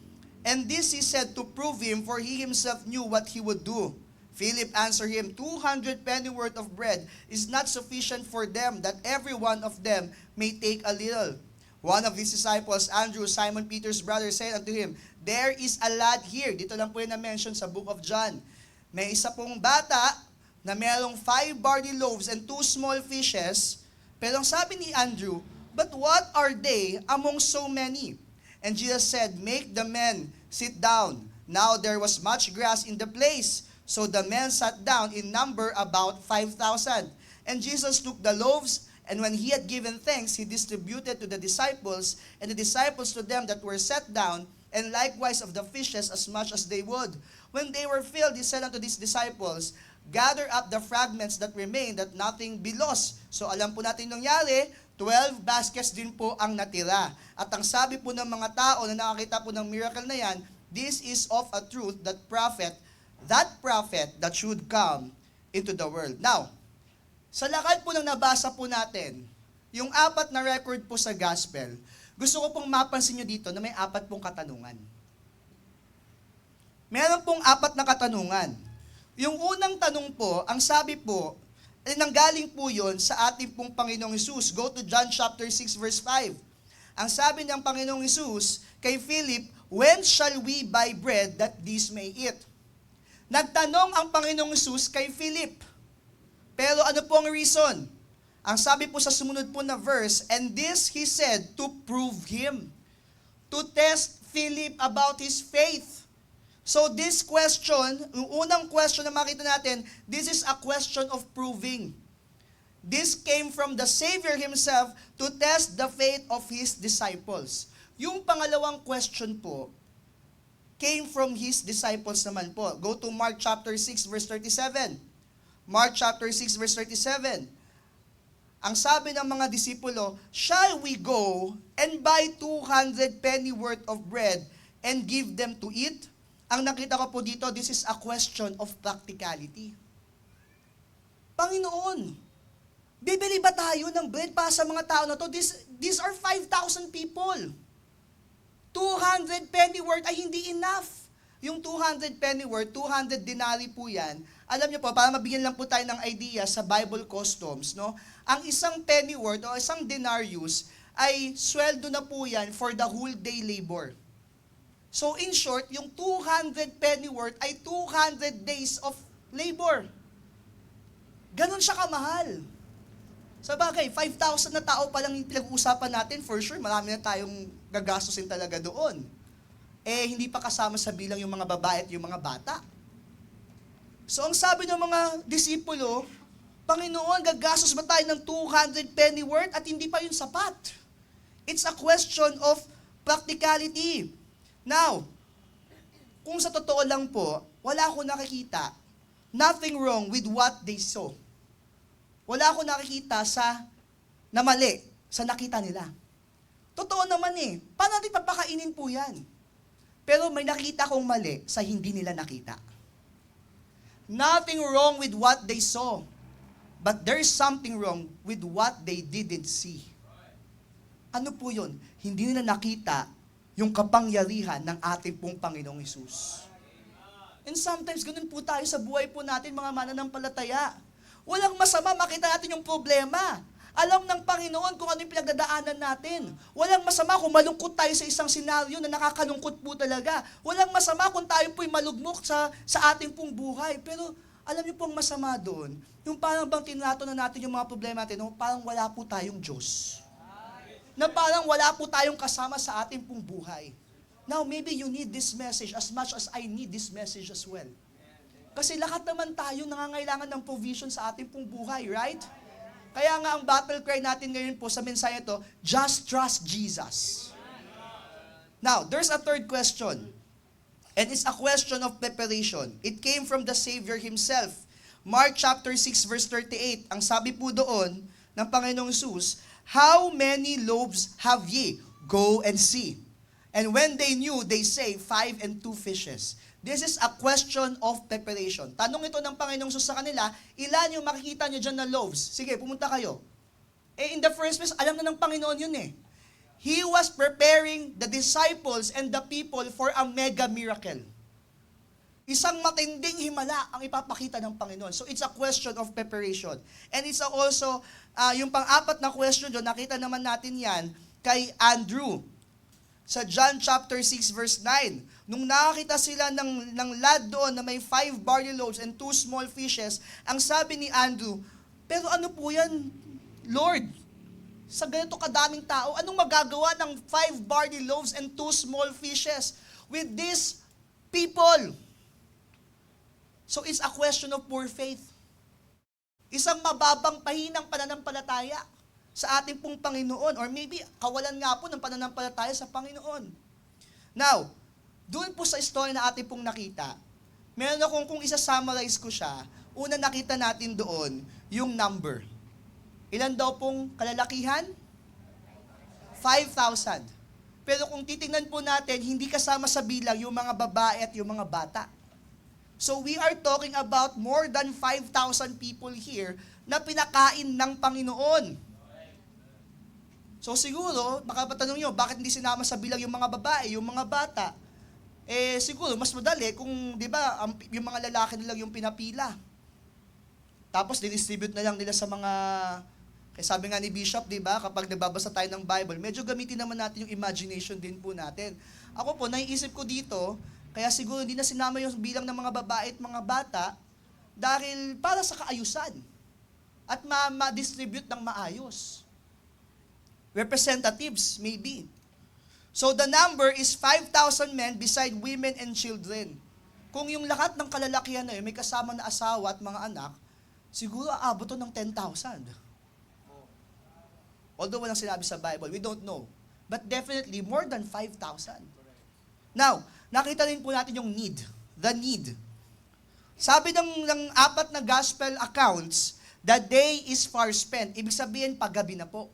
And this he said to prove him, for he himself knew what he would do. Philip answered him, 200 penny worth of bread is not sufficient for them, that every one of them may take a little. One of his disciples, Andrew, Simon Peter's brother, said unto him, there is a lad here. Dito lang po yung na-mention sa book of John. May isa pong bata na merong 5 barley loaves and 2 small fishes. Pero ang sabi ni Andrew, but what are they among so many? And Jesus said, make the men sit down. Now there was much grass in the place. So the men sat down, in number about 5,000. And Jesus took the loaves, and when he had given thanks, he distributed to the disciples, and the disciples to them that were set down, and likewise of the fishes as much as they would. When they were filled, he said unto these disciples, gather up the fragments that remain, that nothing be lost. So alam po natin nangyari, 12 baskets din po ang natira. At ang sabi po ng mga tao na nakakita po ng miracle na yan, this is of a truth that prophet that should come into the world. Now, sa lakad po ng nabasa po natin, yung 4 na record po sa gospel, gusto ko pong mapansin nyo dito na may 4 pong katanungan. Meron pong 4 na katanungan. Yung unang tanong po, ang sabi po, nanggaling po yun sa ating pong Panginoong Hesus. Go to John chapter 6 verse 5. Ang sabi ng Panginoong Hesus kay Philip, when shall we buy bread that these may eat? Nagtanong ang Panginoong Hesus kay Philip. Pero ano po ang reason? Ang sabi po sa sumunod po na verse, and this he said to prove him, to test Philip about his faith. So this question, yung unang question na makita natin, this is a question of proving. This came from the Savior himself to test the faith of his disciples. Yung pangalawang question po, came from his disciples naman po. Go to Mark chapter 6 verse 37. Mark chapter 6 verse 37. Ang sabi ng mga disipulo, shall we go and buy 200 penny worth of bread and give them to eat? Ang nakita ko po dito, this is a question of practicality. Panginoon, bibili ba tayo ng bread para sa mga tao na to? These are 5,000 people. 200 penny worth ay hindi enough. Yung 200 penny worth, 200 denari po yan. Alam niyo po, para mabigyan lang po tayo ng idea sa Bible customs, no? Ang isang penny worth o isang denarius ay sweldo na po yan for the whole day labor. So in short, yung 200 penny worth ay 200 days of labor. Ganon siya kamahal. Sa bagay, 5,000 na tao pa lang yung pinag-uusapan natin, for sure, marami na tayong gagastusin talaga doon. Eh, hindi pa kasama sa bilang yung mga babae at yung mga bata. So, ang sabi ng mga disipulo, Panginoon, gagastos ba tayo ng 200 penny worth at hindi pa yun sapat? It's a question of practicality. Now, kung sa totoo lang po, wala akong nakikita, nothing wrong with what they saw. Wala akong nakikita na mali sa nakita nila. Totoo naman eh. Paano natin papakainin po yan? Pero may nakita kong mali sa hindi nila nakita. Nothing wrong with what they saw. But there's something wrong with what they didn't see. Ano po yun? Hindi nila nakita yung kapangyarihan ng ating pong Panginoong Hesus. And sometimes ganun po tayo sa buhay po natin, mga mananampalataya. Walang masama makita natin yung problema. Alam ng Panginoon kung ano yung pinagdadaanan natin. Walang masama kung malungkot tayo sa isang senaryo na nakakalungkot po talaga. Walang masama kung tayo po'y malugmok sa ating pong buhay. Pero Alam niyo po ang masama doon, yung parang bang tinato na natin yung mga problema natin, no? Parang wala po tayong Diyos. Na parang wala po tayong kasama sa ating pong buhay. Now, maybe you need this message as much as I need this message as well. Kasi lahat naman tayo nangangailangan ng provision sa ating pong buhay, right? Kaya nga ang battle cry natin ngayon po sa mensahe to, just trust Jesus. Now, there's a third question. And it's a question of preparation. It came from the Savior Himself. Mark chapter 6 verse 38. Ang sabi po doon ng Panginoong Jesus, how many loaves have ye? Go and see. And when they knew, they say, 5 and 2 fishes. This is a question of preparation. Tanong ito ng Panginoong Jesus sa kanila, ilan yung makikita nyo dyan na loaves? Sige, pumunta kayo. In the first place, alam na ng Panginoon yun eh. He was preparing the disciples and the people for a mega miracle. Isang matinding himala ang ipapakita ng Panginoon. So it's a question of preparation. And it's also, yung pang-apat na question doon, nakita naman natin yan kay Andrew. Sa John chapter 6 verse 9, nung nakakita sila ng lad doon na may 5 barley loaves and 2 small fishes, ang sabi ni Andrew, pero ano po yan, Lord? Sa ganito kadaming tao, anong magagawa ng 5 barley loaves and 2 small fishes with these people? So it's a question of poor faith. Isang mababang pahinang pananampalataya sa ating pong Panginoon, or maybe kawalan nga po ng pananampalataya sa Panginoon. Now, doon po sa story na ating pong nakita, meron akong, kung isa-summarize ko siya, una nakita natin doon yung number. Ilan daw pong kalalakihan? 5,000. Pero kung titingnan po natin, hindi kasama sa bilang yung mga babae at yung mga bata. So we are talking about more than 5,000 people here na pinakain ng Panginoon. So siguro, baka patanong nyo, bakit hindi sinama sa bilang yung mga babae, yung mga bata? Siguro, mas madali kung, di ba, yung mga lalaki na lang yung pinapila. Tapos, distribute na lang nila sa mga, kaya sabi nga ni Bishop, di ba, kapag nagbabasa tayo ng Bible, medyo gamitin naman natin yung imagination din po natin. Ako po, naiisip ko dito, kaya siguro hindi na sinama yung bilang ng mga babae at mga bata dahil para sa kaayusan at ma-distribute ng maayos. Representatives, maybe. So the number is 5,000 men beside women and children. Kung yung lahat ng kalalakihan na yun, may kasama na asawa at mga anak, siguro aabot to ng 10,000. Although walang sinabi sa Bible, we don't know. But definitely more than 5,000. Now, nakita rin po natin yung need. The need. Sabi ng apat na gospel accounts, the day is far spent. Ibig sabihin, paggabi na po.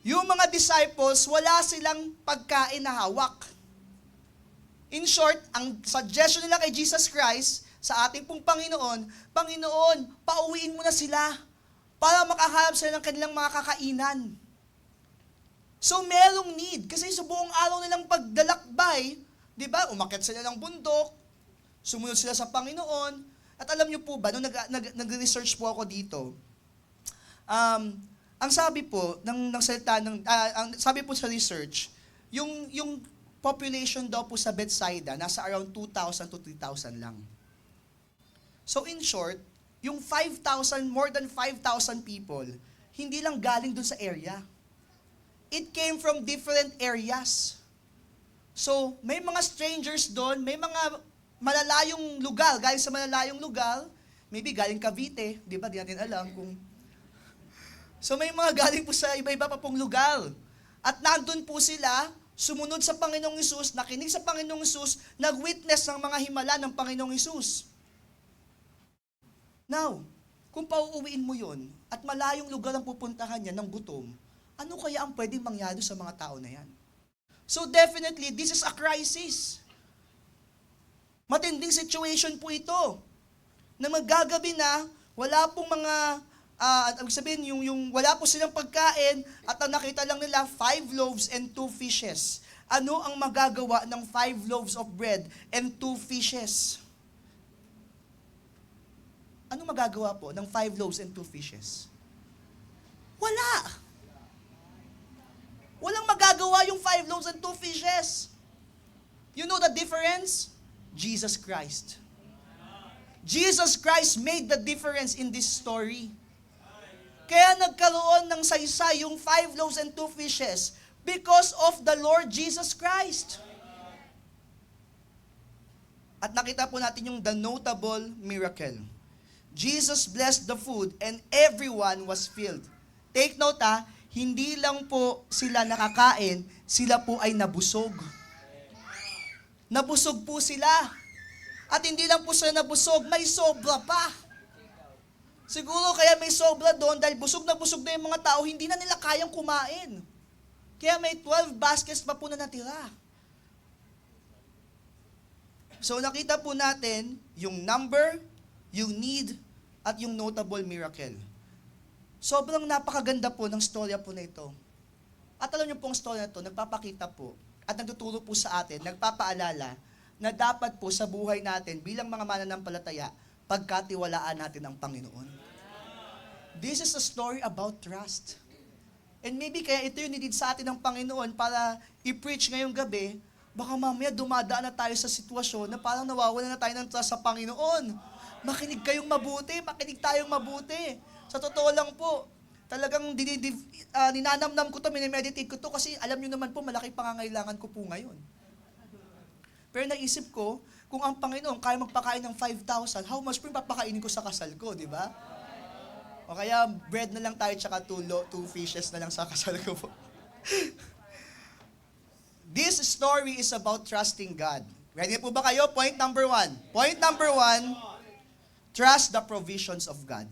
Yung mga disciples, wala silang pagkain na hawak. In short, ang suggestion nila kay Jesus Christ, sa ating pong Panginoon, Panginoon, pauwiin mo na sila para makahanap sila ng kanilang mga kakainan. So, merong need. Kasi sa buong araw nilang pagdalakbay, di ba, umakyat sila ng bundok, sumunod sila sa Panginoon, at alam niyo po ba, nung nag-research po ako dito, ang sabi po ng salita ang sabi po sa research, yung population daw po sa Bethsaida nasa around 2,000 to 3,000 lang. So in short, yung 5,000, more than 5,000 people, hindi lang galing dun sa area. It came from different areas. So may mga strangers doon, may mga malalayong lugar, galing sa malalayong lugar, maybe galing Cavite, di ba? Di natin alam kung. So may mga galing po sa iba-iba pa pong lugar. At nandun po sila, sumunod sa Panginoong Hesus, nakinig sa Panginoong Hesus, nag-witness ng mga himala ng Panginoong Hesus. Now, kung pauuwiin mo yon at malayong lugar ang pupuntahan niya ng gutom, ano kaya ang pwedeng mangyari sa mga tao na yan? So definitely, this is a crisis. Matinding situation po ito. Na magagabi na, wala pong mga ibig sabihin, yung wala po silang pagkain at ang nakita lang nila 5 loaves and 2 fishes. Ano ang magagawa ng 5 loaves of bread and 2 fishes? Ano magagawa po ng 5 loaves and 2 fishes? Wala! Walang magagawa yung 5 loaves and 2 fishes. You know the difference? Jesus Christ. Jesus Christ made the difference in this story. Kaya nagkaroon ng saysay yung 5 loaves and 2 fishes because of the Lord Jesus Christ. At nakita po natin yung the notable miracle. Jesus blessed the food and everyone was filled. Take note hindi lang po sila nakakain, sila po ay nabusog. Nabusog po sila. At hindi lang po sila nabusog, may sobra pa. Siguro kaya may sobra doon dahil busog na yung mga tao, hindi na nila kayang kumain. Kaya may 12 baskets pa po na natira. So nakita po natin yung number, yung need, at yung notable miracle. Sobrang napakaganda po ng storya po na ito. At alam niyo pong storya na ito, nagpapakita po at nagtuturo po sa atin, nagpapaalala na dapat po sa buhay natin bilang mga mananampalataya, pagkatiwalaan natin ang Panginoon. This is a story about trust. And maybe kaya ito yung nilid sa atin ng Panginoon para i-preach ngayong gabi, baka mamaya dumadaan na tayo sa sitwasyon na parang nawawala na tayo ng trust sa Panginoon. Makinig kayong mabuti, makinig tayong mabuti. Sa totoo lang po, talagang ninanamnam ko to, minimeditate ko to kasi alam nyo naman po, malaki pangangailangan ko po ngayon. Pero naisip ko, kung ang Panginoon kaya magpakain ng 5,000, how much po yung papakainin ko sa kasal ko, di ba? O kaya bread na lang tayo tsaka 2 fishes na lang sa kasal ko po. This story is about trusting God. Ready po ba kayo? Point number 1. Point number 1, trust the provisions of God.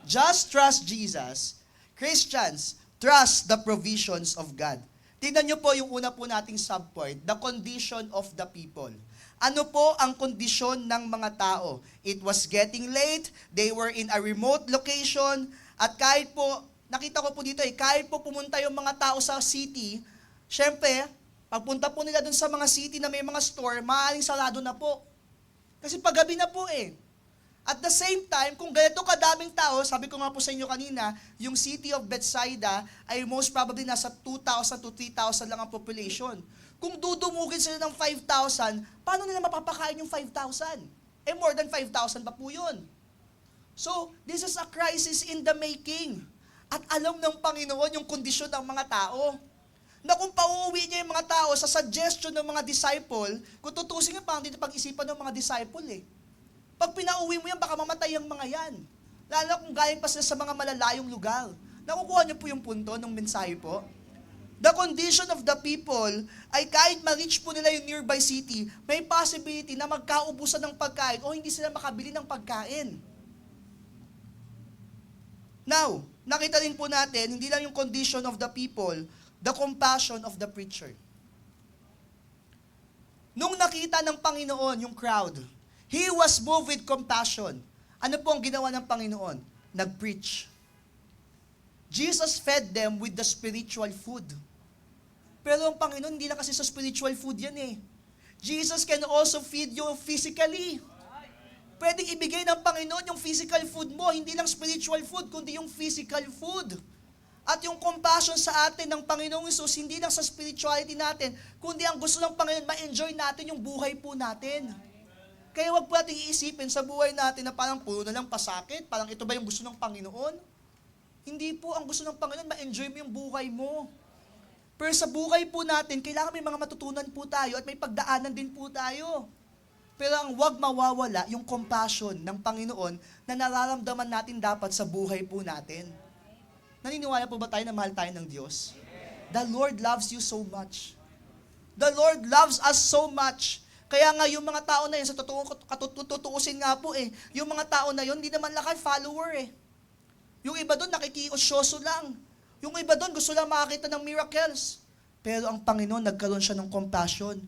Just trust Jesus. Christians, trust the provisions of God. Tingnan niyo po yung una po nating subpoint, the condition of the people. Ano po ang kondisyon ng mga tao? It was getting late, they were in a remote location, at kahit po, nakita ko po dito kahit po pumunta yung mga tao sa city, syempre, pagpunta po nila dun sa mga city na may mga store, maaaring sarado na po. Kasi paggabi na po At the same time, kung ganito kadaming tao, sabi ko nga po sa inyo kanina, yung city of Bethsaida ay most probably nasa 2,000 to 3,000 lang ang population. Kung dudumugin sila ng 5,000, paano nila mapapakain yung 5,000? More than 5,000 pa po yun. So, this is a crisis in the making. At alam ng Panginoon yung kondisyon ng mga tao. Na kung pauuwi niya yung mga tao sa suggestion ng mga disciple, kung tutusin nga, parang dito pag-isipan ng mga disciple Pag pinauwi mo yan, baka mamatay ang mga yan. Lalo kung galing pa sila sa mga malalayong lugar. Nakukuha niyo po yung punto ng mensahe po? The condition of the people ay kahit ma-reach po nila yung nearby city, may possibility na magkaubusan ng pagkain o hindi sila makabili ng pagkain. Now, nakita rin po natin, hindi lang yung condition of the people, the compassion of the preacher. Nung nakita ng Panginoon yung crowd, He was moved with compassion. Ano po ang ginawa ng Panginoon? Nag-preach. Jesus fed them with the spiritual food. Pero ang Panginoon, hindi lang kasi sa spiritual food yan Jesus can also feed you physically. Pwedeng ibigay ng Panginoon yung physical food mo, hindi lang spiritual food, kundi yung physical food. At yung compassion sa atin ng Panginoong Hesus, hindi lang sa spirituality natin, kundi ang gusto ng Panginoon, ma-enjoy natin yung buhay po natin. Kaya wag po natin iisipin sa buhay natin na parang puro na lang pasakit, parang ito ba yung gusto ng Panginoon? Hindi po, ang gusto ng Panginoon, ma-enjoy mo yung buhay mo. Pero sa buhay po natin, kailangan may mga matutunan po tayo at may pagdaanan din po tayo. Pero ang wag mawawala yung compassion ng Panginoon na nararamdaman natin dapat sa buhay po natin. Naniniwala po ba tayo na mahal tayo ng Diyos? The Lord loves you so much. The Lord loves us so much. Kaya nga yung mga tao na yun, sa tutuusin nga po yung mga tao na yun, hindi naman lang follower Yung iba doon nakikiosyoso lang. Yung iba doon gusto lang makakita ng miracles. Pero ang Panginoon nagkaroon siya ng compassion.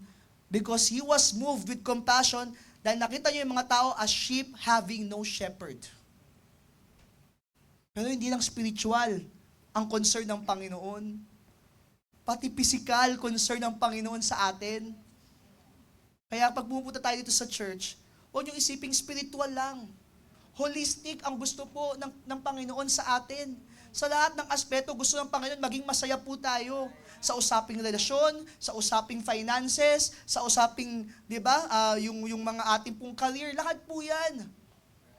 Because He was moved with compassion dahil nakita niyo yung mga tao as sheep having no shepherd. Pero hindi lang spiritual ang concern ng Panginoon. Pati physical concern ng Panginoon sa atin. Kaya pag pumunta tayo dito sa church, huwag niyong isiping spiritual lang. Holistic ang gusto po ng Panginoon sa atin. Sa lahat ng aspeto, gusto ng Panginoon maging masaya po tayo. Sa usaping relasyon, sa usaping finances, sa usaping, di ba, yung mga ating pong career, lahat po yan.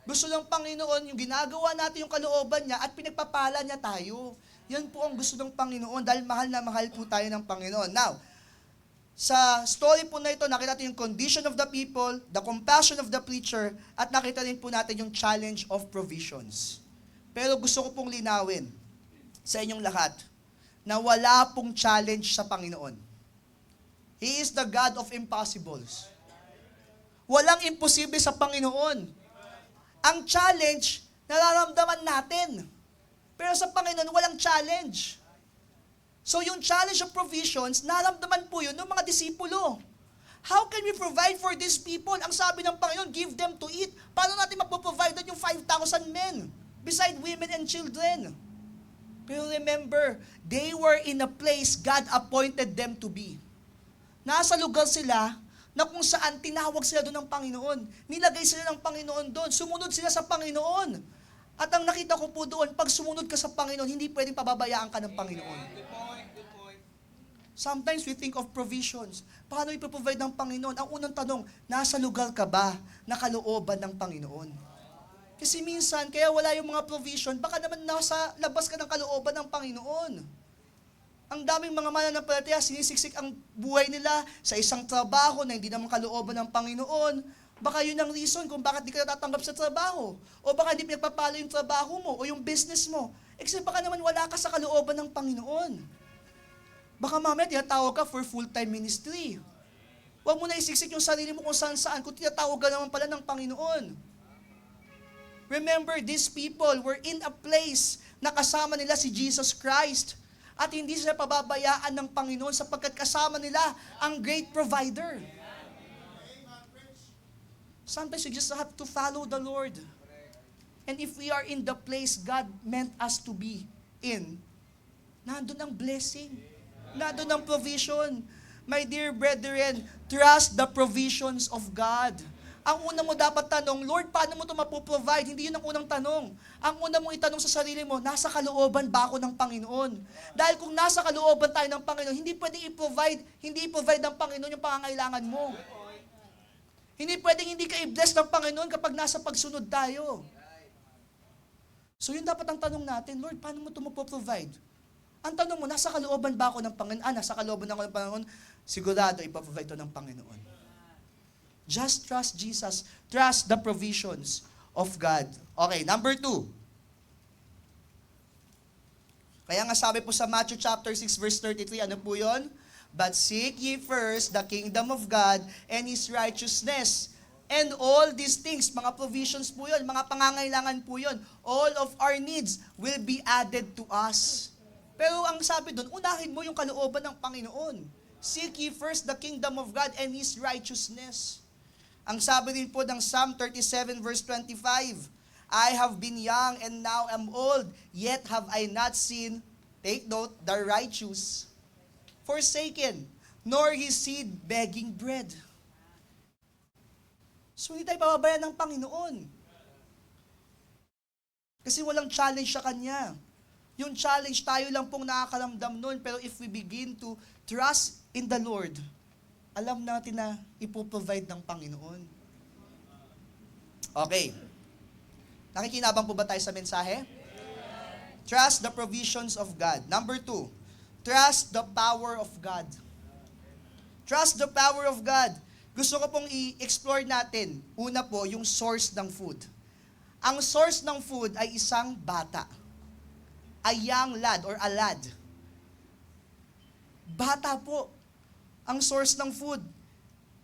Gusto ng Panginoon, yung ginagawa natin yung kalooban niya at pinagpapala niya tayo. Yan po ang gusto ng Panginoon dahil mahal na mahal po tayo ng Panginoon. Now, sa story po na ito, nakita natin yung condition of the people, the compassion of the preacher, at nakita din po natin yung challenge of provisions. Pero gusto ko pong linawin sa inyong lahat na wala pong challenge sa Panginoon. He is the God of impossibles. Walang imposible sa Panginoon. Ang challenge, nararamdaman natin. Pero sa Panginoon, walang challenge. So yung challenge of provisions, naramdaman po yun ng mga disipulo. How can we provide for these people? Ang sabi ng Panginoon, give them to eat. Paano natin magpo-provide yung 5,000 men? Beside women and children. Pero remember, they were in a place God appointed them to be. Nasa lugar sila na kung saan tinawag sila doon ng Panginoon. Nilagay sila ng Panginoon doon. Sumunod sila sa Panginoon. At ang nakita ko po doon, pag sumunod ka sa Panginoon, hindi pwedeng pababayaan ka ng Panginoon. Sometimes we think of provisions. Paano ipoprovide ng Panginoon? Ang unang tanong, nasa lugar ka ba na kalooban ng Panginoon? Kasi minsan, kaya wala yung mga provision, baka naman nasa labas ka ng kalooban ng Panginoon. Ang daming mga mananampalataya, sinisiksik ang buhay nila sa isang trabaho na hindi naman kalooban ng Panginoon. Baka yun ang reason kung bakit di ka natatanggap sa trabaho. O baka hindi pinagpapalo yung trabaho mo o yung business mo. Kasi baka naman wala ka sa kalooban ng Panginoon. Baka mamaya tinatawag ka for full-time ministry. Huwag mo na isiksik yung sarili mo kung saan-saan kung tinatawag ka naman pala ng Panginoon. Remember, these people were in a place na kasama nila si Jesus Christ. At hindi sila pababayaan ng Panginoon sapagkat kasama nila ang great provider. Sometimes we just have to follow the Lord. And if we are in the place God meant us to be in, nandun ang blessing. Nandun ang provision. My dear brethren, trust the provisions of God. Ang una mo dapat tanong, Lord, paano mo ito mapoprovide? Hindi yun ang unang tanong. Ang una mong itanong sa sarili mo, nasa kalooban ba ako ng Panginoon? Dahil kung nasa kalooban tayo ng Panginoon, hindi pwedeng i-provide ng Panginoon yung pangangailangan mo. Hindi pwedeng hindi ka i-bless ng Panginoon kapag nasa pagsunod tayo. So yun dapat ang tanong natin, Lord, paano mo ito mapoprovide? Ang tanong mo, nasa kalooban ba ako ng Panginoon? Nasa kalooban ako ng Panginoon? Sigurado, ipaprovide ito ng Panginoon. Just trust Jesus. Trust the provisions of God. Okay, number 2. Kaya nga sabi po sa Matthew chapter 6 verse 33, ano po yun? But seek ye first the kingdom of God and His righteousness. And all these things, mga provisions po yun, mga pangangailangan po yun, all of our needs will be added to us. Pero ang sabi doon, unahin mo yung kalooban ng Panginoon. Seek ye first the kingdom of God and His righteousness. Ang sabi din po ng Psalm 37 verse 25, I have been young and now am old, yet have I not seen, take note, the righteous forsaken, nor his seed begging bread. So hindi tayo pababayaan ng Panginoon. Kasi walang challenge sa Kanya. Yung challenge, tayo lang pong nakakaramdam nun, pero if we begin to trust in the Lord, alam natin na ipoprovide ng Panginoon. Okay. Nakikinabang po ba tayo sa mensahe? Trust the provisions of God. Number 2, trust the power of God. Trust the power of God. Gusto ko pong i-explore natin. Una po, yung source ng food. Ang source ng food ay isang bata. A young lad or a lad. Bata po ang source ng food.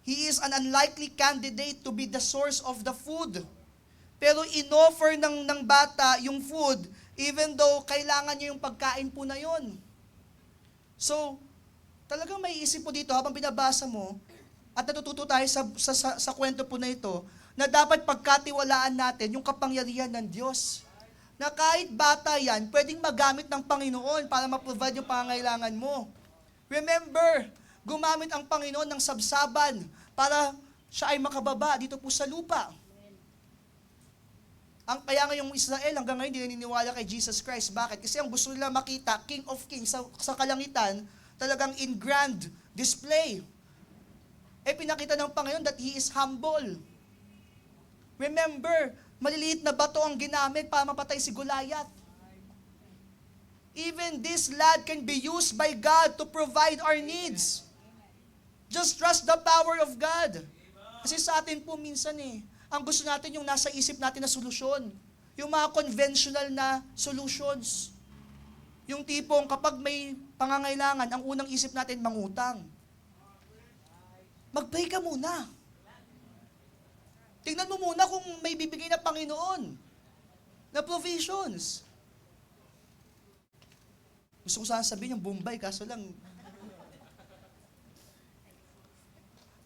He is an unlikely candidate to be the source of the food. Pero inoffer ng bata yung food, even though kailangan niya yung pagkain po na yun. So, talagang may isip po dito habang binabasa mo, at natututo tayo sa kwento po na ito, na dapat pagkatiwalaan natin yung kapangyarihan ng Diyos. Na kahit bata yan, pwedeng magamit ng Panginoon para ma-provide yung pangangailangan mo. Remember, gumamit ang Panginoon ng sabsaban para siya ay makababa dito po sa lupa. Kaya nga yung Israel hanggang ngayon hindi naniniwala kay Jesus Christ. Bakit? Kasi ang gusto nila makita, King of Kings sa kalangitan, talagang in grand display. Pinakita ng Panginoon that He is humble. Remember, maliliit na bato ang ginamit para mapatay si Goliath. Even this lad can be used by God to provide our needs. Just trust the power of God. Kasi sa atin po minsan ang gusto natin yung nasa isip natin na solusyon. Yung mga conventional na solutions. Yung tipong kapag may pangangailangan, ang unang isip natin mangutang. Mag-pray ka muna. Tingnan mo muna kung may bibigay na Panginoon na provisions. Gusto ko sana sabihin yung Bombay, kaso lang.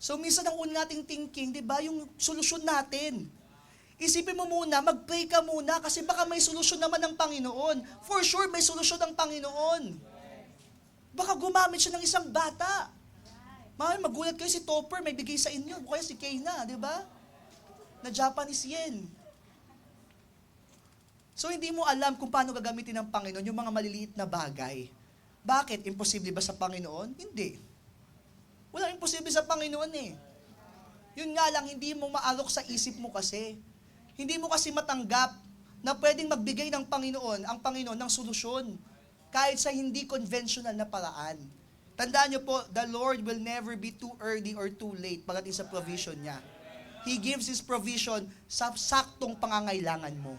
So, minsan ang una nating thinking, di ba, yung solusyon natin. Isipin mo muna, mag-pray ka muna, kasi baka may solusyon naman ng Panginoon. For sure, may solusyon ng Panginoon. Baka gumamit siya ng isang bata. Magulat kayo si Topper, may bigay sa inyo. O kaya si Kayna, di ba? Na Japanese yen. So, hindi mo alam kung paano gagamitin ng Panginoon yung mga maliliit na bagay. Bakit? Imposible ba sa Panginoon? Hindi. Walang imposible sa Panginoon Yun nga lang, hindi mo maalok sa isip mo kasi. Hindi mo kasi matanggap na pwedeng magbigay ng Panginoon, ang Panginoon, ng solusyon. Kahit sa hindi conventional na paraan. Tandaan niyo po, the Lord will never be too early or too late pagdating sa provision niya. He gives His provision sa saktong pangangailangan mo.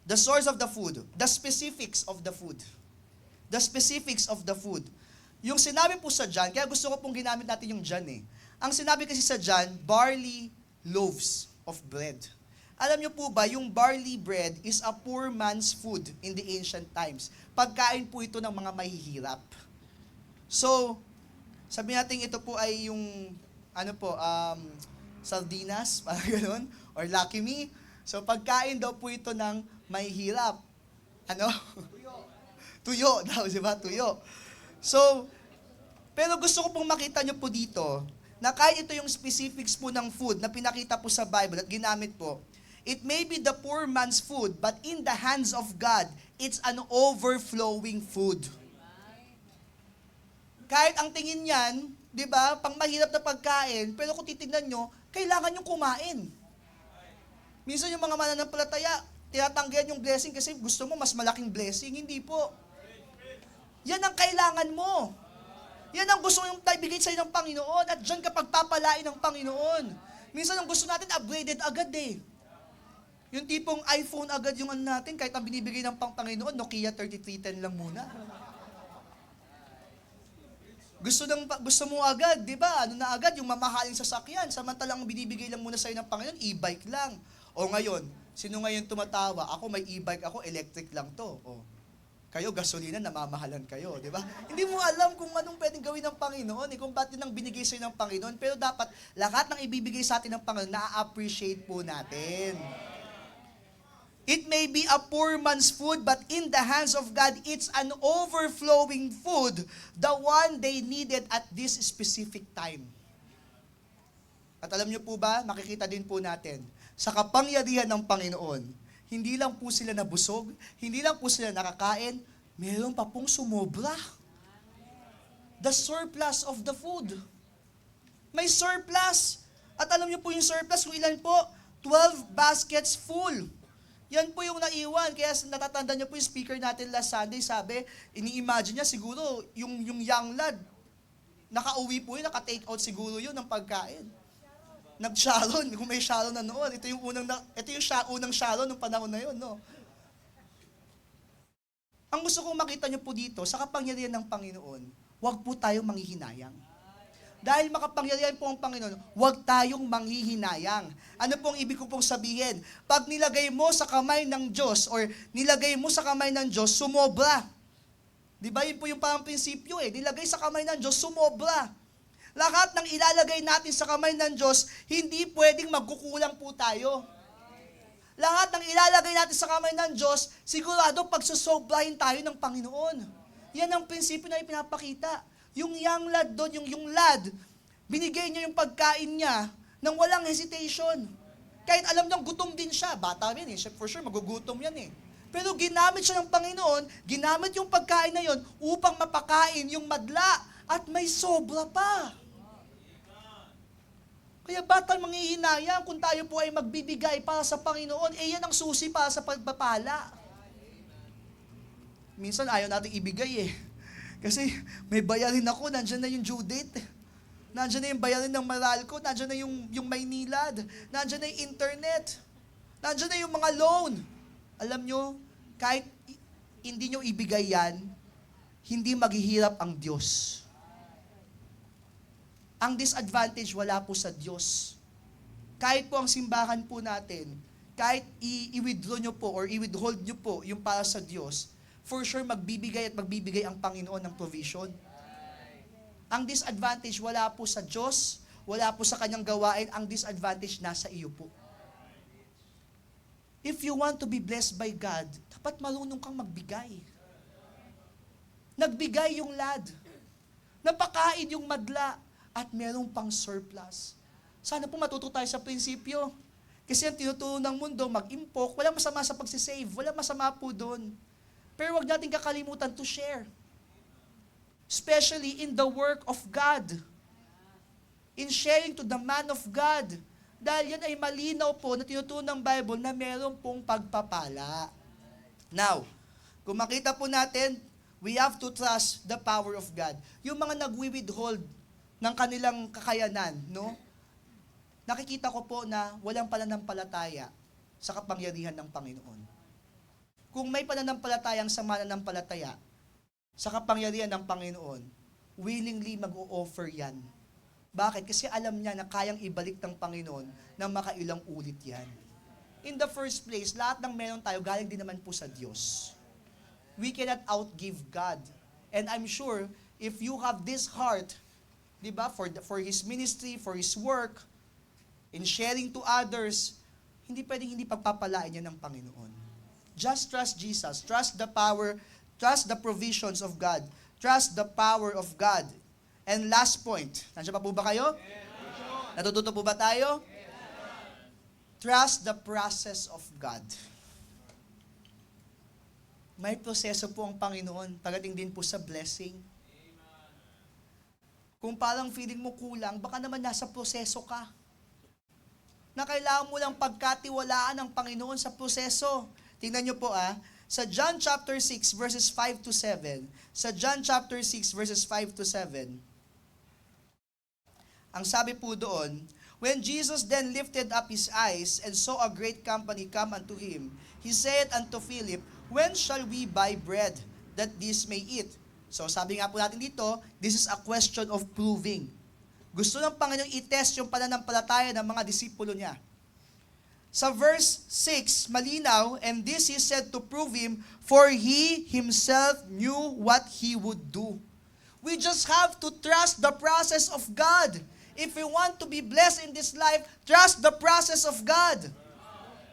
The source of the food, the specifics of the food. The specifics of the food. Yung sinabi po sa John, kaya gusto ko pong ginamit natin yung John Ang sinabi kasi sa John, barley loaves of bread. Alam niyo po ba, yung barley bread is a poor man's food in the ancient times. Pagkain po ito ng mga mahihirap. So, sabi natin ito po ay yung, sardinas, parang gano'n, or Lucky Me. So, pagkain daw po ito ng mahihirap. Tuyo daw, di ba? Tuyo. So, pero gusto ko pong makita nyo po dito, na kahit ito yung specifics po ng food na pinakita po sa Bible at ginamit po, it may be the poor man's food, but in the hands of God, it's an overflowing food. Kahit ang tingin niyan, di ba, pang mahirap na pagkain, pero kung titignan nyo, kailangan nyo kumain. Minsan yung mga mananampalataya, tinatanggihan yung blessing kasi gusto mo mas malaking blessing. Hindi po. Yan ang kailangan mo. Yan ang gusto yung bigay sa'yo ng Panginoon at dyan ka pagpapalain ng Panginoon. Minsan ang gusto natin, upgraded agad Yung tipong iPhone agad yung natin, kahit ang binibigay ng Panginoon, Nokia 3310 lang muna. Gusto mo agad, di ba? Na agad, yung mamahaling sasakyan, samantalang binibigay lang muna sa'yo ng Panginoon, e-bike lang. O ngayon, sino ngayon tumatawa? Ako may e-bike ako, electric lang to. O, kayo, gasolina, namamahalan kayo, di ba? Hindi mo alam kung anong pwedeng gawin ng Panginoon, kung ba't yun ang binigay sa'yo ng Panginoon, pero dapat lahat ng ibibigay sa atin ng Panginoon, na-appreciate po natin. It may be a poor man's food, but in the hands of God, it's an overflowing food, the one they needed at this specific time. At alam niyo po ba, makikita din po natin, sa kapangyarihan ng Panginoon, hindi lang po sila nabusog, hindi lang po sila nakakain, meron pa pong sumobra. The surplus of the food. May surplus. At alam niyo po yung surplus, kung ilan po? 12 baskets full. Yan po yung naiwan. Kaya natatanda niyo po yung speaker natin last Sunday, sabi, ini-imagine niya siguro, yung young lad, nakauwi po yun, naka-take out siguro yun ng pagkain. Nag-Sharon, kung may Sharon na noon, ito yung unang Sharon ng panahon na yun, no? Ang gusto kong makita niyo po dito, sa kapangyarihan ng Panginoon, huwag po tayong manghihinayang. Dahil makapangyarihan po ang Panginoon, huwag tayong manghihinayang. Ano pong ibig ko pong sabihin? Pag nilagay mo sa kamay ng Diyos, or nilagay mo sa kamay ng Diyos, sumobra. Di ba yun po yung parang prinsipyo nilagay sa kamay ng Diyos, sumobra. Lahat ng ilalagay natin sa kamay ng Diyos, hindi pwedeng magkukulang po tayo. Lahat ng ilalagay natin sa kamay ng Diyos, sigurado pagsusobrahin tayo ng Panginoon. Yan ang prinsipyo na ipinapakita. Yung young lad doon, yung lad, binigay niya yung pagkain niya nang walang hesitation. Kahit alam niyang gutom din siya, bata yan eh, for sure magugutom yan eh. Pero ginamit siya ng Panginoon, ginamit yung pagkain na yon upang mapakain yung madla at may sobra pa. Kaya batang manghihinayang kung tayo po ay magbibigay para sa Panginoon, yan ang susi para sa pagpapala. Minsan ayaw natin ibigay eh. Kasi may bayarin ako, nandyan na yung due date. Nandyan na yung bayarin ng Meralco, nandyan na yung Maynilad, nandyan na yung internet, nandyan na yung mga loan. Alam nyo, kahit hindi nyo ibigay yan, hindi maghihirap ang Diyos. Ang disadvantage wala po sa Diyos. Kahit po ang simbahan po natin, kahit i-withdraw nyo po or i-withhold nyo po yung para sa Diyos, for sure magbibigay at magbibigay ang Panginoon ng provision. Ang disadvantage wala po sa Diyos, wala po sa kanyang gawain, ang disadvantage nasa iyo po. If you want to be blessed by God, dapat marunong kang magbigay. Nagbigay yung lad. Napakain yung madla. At merong pang surplus. Sana po matuto tayo sa prinsipyo. Kasi ang tinuturo ng mundo, mag-impok, walang masama sa pagsisave, walang masama po doon. Pero wag natin kakalimutan to share. Especially in the work of God. In sharing to the man of God. Dahil yan ay malinaw po na tinuturo ng Bible na meron pong pagpapala. Now, kung makita po natin, we have to trust the power of God. Yung mga nagwi-withhold ng kanilang kakayanan, no? Nakikita ko po na walang pananampalataya sa kapangyarihan ng Panginoon. Kung may pananampalatayang sa mananampalataya sa kapangyarihan ng Panginoon, willingly mag-o-offer yan. Bakit? Kasi alam niya na kayang ibalik ng Panginoon ng makailang ulit yan. In the first place, lahat ng meron tayo, galing din naman po sa Diyos. We cannot outgive God. And I'm sure, if you have this heart, diba, for His ministry, for His work, in sharing to others, hindi pwedeng hindi pagpapalain niya ng Panginoon. Just trust Jesus. Trust the power, trust the provisions of God. Trust the power of God. And last point, nandiyan pa po ba kayo? Natututo po ba tayo? Trust the process of God. May proseso po ang Panginoon, pagdating din po sa blessing. Kung parang feeling mo kulang, baka naman nasa proseso ka. Na kailangan mo lang pagkatiwalaan ng Panginoon sa proseso. Tingnan nyo po sa John chapter 6 verses 5 to 7. Sa John chapter 6 verses 5 to 7. Ang sabi po doon, when Jesus then lifted up his eyes and saw a great company come unto him, he said unto Philip, when shall we buy bread that these may eat? So sabi nga po natin dito, this is a question of proving. Gusto ng Panginoon i-test yung pananampalataya ng mga disipulo niya. Sa verse 6, malinaw, and this he said to prove him, for he himself knew what he would do. We just have to trust the process of God. If we want to be blessed in this life, trust the process of God.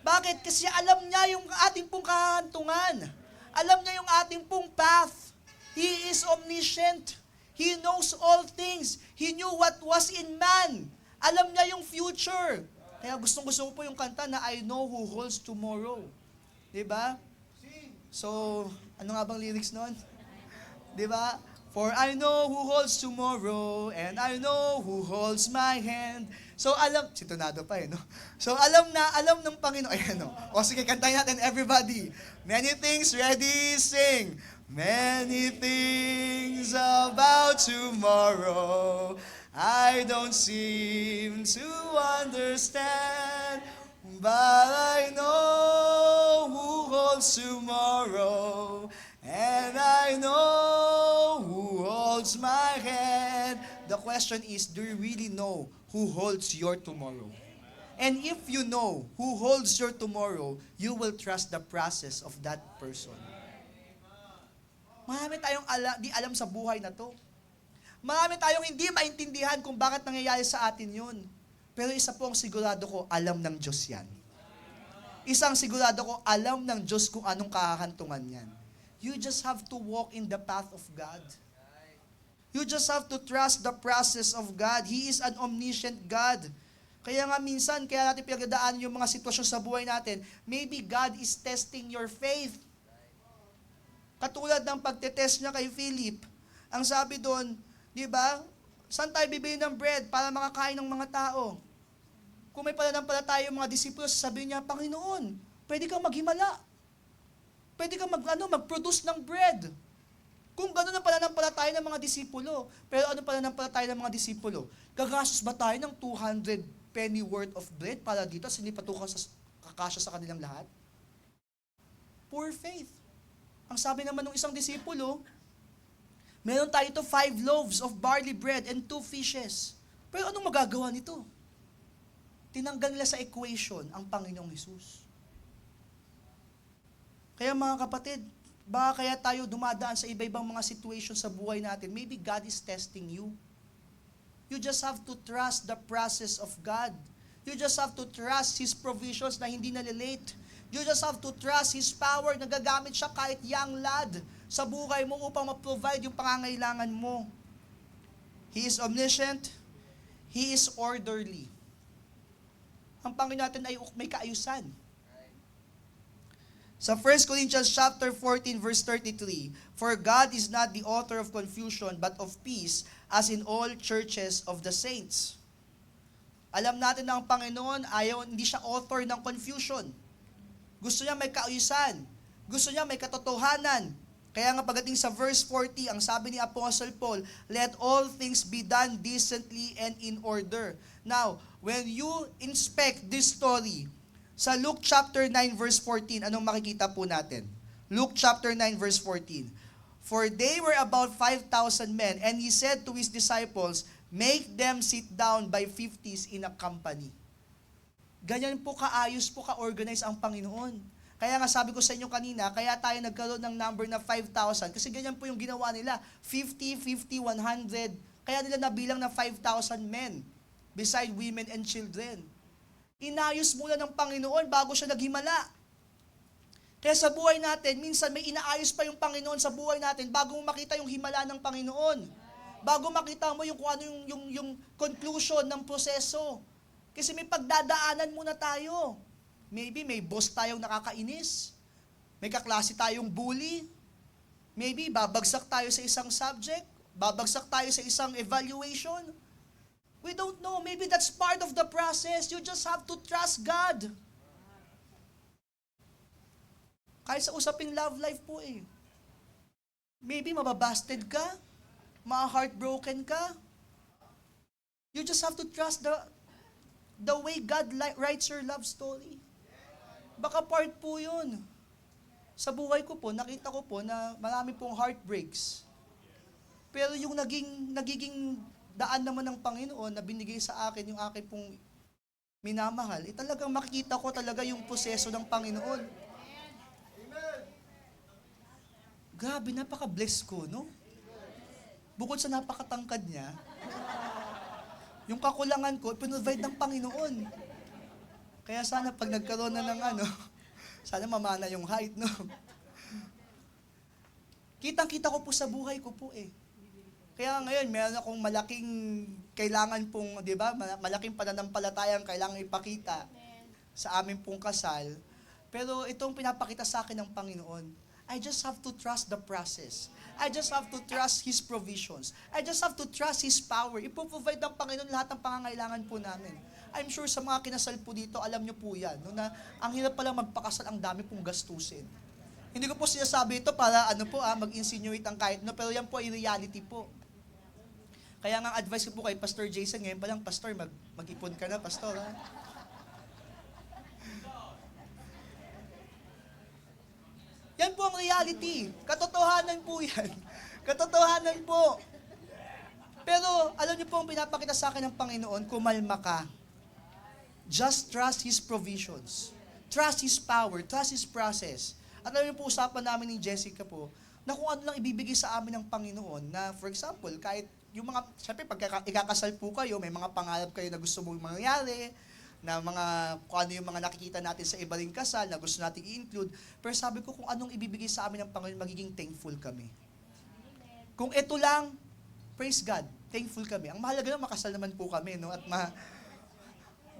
Bakit? Kasi alam niya yung ating pong kahantungan. Alam niya yung ating pong path. He is omniscient. He knows all things. He knew what was in man. Alam niya yung future. Kaya gustong-gusto ko po yung kanta na I know who holds tomorrow. Diba? So, ano nga bang lyrics nun? Diba? For I know who holds tomorrow, and I know who holds my hand. So alam, sitonado pa no? So alam ng Panginoon, ayan no? O sige, kantahin natin everybody. Many things, ready, sing. Many things about tomorrow I don't seem to understand, but I know who holds tomorrow, and I know who holds my hand. The question is, do you really know who holds your tomorrow? And if you know who holds your tomorrow, you will trust the process of that person. Marami tayong di alam sa buhay na to. Marami tayong hindi maintindihan kung bakit nangyayari sa atin yun. Pero isa po ang sigurado ko, alam ng Diyos yan. Isang sigurado ko, alam ng Diyos kung anong kahahantungan yan. You just have to walk in the path of God. You just have to trust the process of God. He is an omniscient God. Kaya nga minsan, kaya natin pinagdadaan yung mga sitwasyon sa buhay natin, maybe God is testing your faith. Katulad ng pagtetest niya kay Philip. Ang sabi doon, di ba, saan tayo bibili ng bread para makakain ng mga tao? Kung may pananampalataya yung mga disipulo, sasabihin niya, Panginoon, pwede kang maghimala. Pwede kang mag-produce ng bread. Kung gano'n ang pananampalataya ng mga disipulo, pero ano pananampalataya ng mga disipulo? Gagastos ba tayo ng 200 penny worth of bread para dito at hindi patukan sa kakasya sa kanilang lahat? Poor faith. Ang sabi naman ng isang disipulo, meron tayo ito 5 loaves of barley bread and 2 fishes. Pero anong magagawa nito? Tinanggal nila sa equation ang Panginoong Hesus. Kaya mga kapatid, baka kaya tayo dumadaan sa iba-ibang mga situation sa buhay natin. Maybe God is testing you. You just have to trust the process of God. You just have to trust His provisions na hindi nalilate. You just have to trust His power na gagamit siya kahit young lad sa buhay mo upang ma-provide yung pangangailangan mo. He is omniscient. He is orderly. Ang Panginoon natin ay may kaayusan. Sa 1 Corinthians chapter 14 verse 33, for God is not the author of confusion but of peace, as in all churches of the saints. Alam natin na ang Panginoon hindi siya author ng confusion. Gusto niya may kaayusan. Gusto niya may katotohanan. Kaya nga pagdating sa verse 40, ang sabi ni Apostle Paul, let all things be done decently and in order. Now, when you inspect this story, sa Luke chapter 9 verse 14, anong makikita po natin? Luke chapter 9 verse 14. For they were about 5,000 men, and he said to his disciples, make them sit down by 50s in a company. Ganyan po kaayos po ka-organize ang Panginoon. Kaya nga sabi ko sa inyo kanina, kaya tayo nagkaroon ng number na 5,000, kasi ganyan po yung ginawa nila. 50, 50, 100, kaya nila nabilang na 5,000 men, beside women and children. Inayos muna ng Panginoon bago siya naghimala. Kaya sa buhay natin, minsan may inaayos pa yung Panginoon sa buhay natin bago mo makita yung himala ng Panginoon. Bago makita mo yung kung ano yung conclusion ng proseso. Kasi may pagdadaanan muna tayo. Maybe may boss tayong nakakainis. May kaklase tayong bully. Maybe babagsak tayo sa isang subject. Babagsak tayo sa isang evaluation. We don't know. Maybe that's part of the process. You just have to trust God. Kahit sa usaping love life po eh. Maybe mababasted ka, ma-heartbroken ka. You just have to trust the way God writes your love story. Baka part po yun. Sa buhay ko po, nakita ko po na marami pong heartbreaks. Pero yung nagiging daan naman ng Panginoon na binigay sa akin yung akin pong minamahal, talagang makikita ko talaga yung proseso ng Panginoon. Grabe, napaka-bless ko, no? Bukod sa napakatangkad niya, yung kakulangan ko, pinrovide ng Panginoon. Kaya sana pag nagkaroon na ng sana mamana yung height, no? Kitang-kita ko po sa buhay ko po eh. Kaya ngayon, meron akong malaking kailangan pong, di ba, malaking pananampalatayang kailangan ipakita sa amin pong kasal. Pero itong pinapakita sa akin ng Panginoon, I just have to trust the process. I just have to trust His provisions. I just have to trust His power. Ipoprovide ng Panginoon lahat ng pangangailangan po namin. I'm sure sa mga kinasal po dito, alam nyo po yan, no, na ang hirap palang magpakasal, ang dami pong gastusin. Hindi ko po sinasabi ito para mag-insinuate ang kahit no, pero yan po ay reality po. Kaya nga advice ko po kay Pastor Jason, ngayon pa lang, Pastor, mag-ipon ka na, Pastor, ha? Yan po ang reality. Katotohanan po yan. Katotohanan po. Pero, alam niyo po ang pinapakita sa akin ng Panginoon, kumalma ka. Just trust His provisions. Trust His power. Trust His process. At alam niyo po, usapan namin ni Jessica po, na kung ano lang ibibigay sa amin ng Panginoon, na for example, kahit yung mga, syempre pag ikakasal po kayo, may mga pangarap kayo na gusto mong mangyari, na kung ano yung mga nakikita natin sa iba ring kasal, na gusto natin i-include. Pero sabi ko, kung anong ibibigay sa amin ng Panginoon, magiging thankful kami. Kung ito lang, praise God, thankful kami. Ang mahalaga na makasal naman po kami, no? At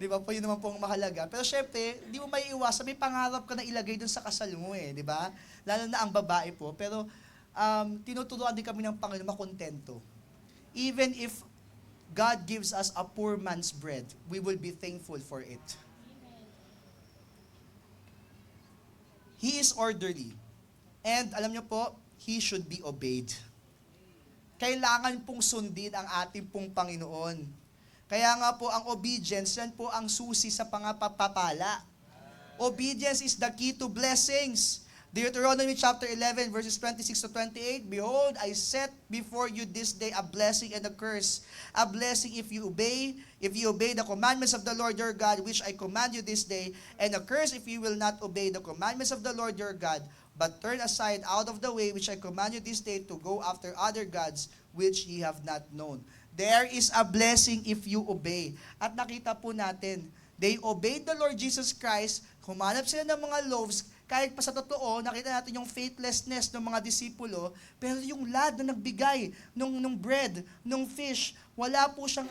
Di ba po, yun naman po ang mahalaga. Pero syempre, di mo may iwasan, may pangarap ka na ilagay dun sa kasal mo eh, di ba? Lalo na ang babae po. Pero tinuturuan din kami ng Panginoon makontento. Even if God gives us a poor man's bread, we will be thankful for it. He is orderly. And alam niyo po, He should be obeyed. Kailangan pong sundin ang ating pong Panginoon. Kaya nga po, ang obedience, yan po ang susi sa pangapapala. Obedience is the key to blessings. Deuteronomy chapter 11, verses 26 to 28, Behold, I set before you this day a blessing and a curse. A blessing if you obey the commandments of the Lord your God, which I command you this day, and a curse if you will not obey the commandments of the Lord your God, but turn aside out of the way which I command you this day to go after other gods, which ye have not known. There is a blessing if you obey. At nakita po natin, they obeyed the Lord Jesus Christ, humanap sila ng mga loaves, kahit pa sa totoo, nakita natin yung faithlessness ng mga disipulo, pero yung lad na nagbigay nung bread, nung fish, wala po siyang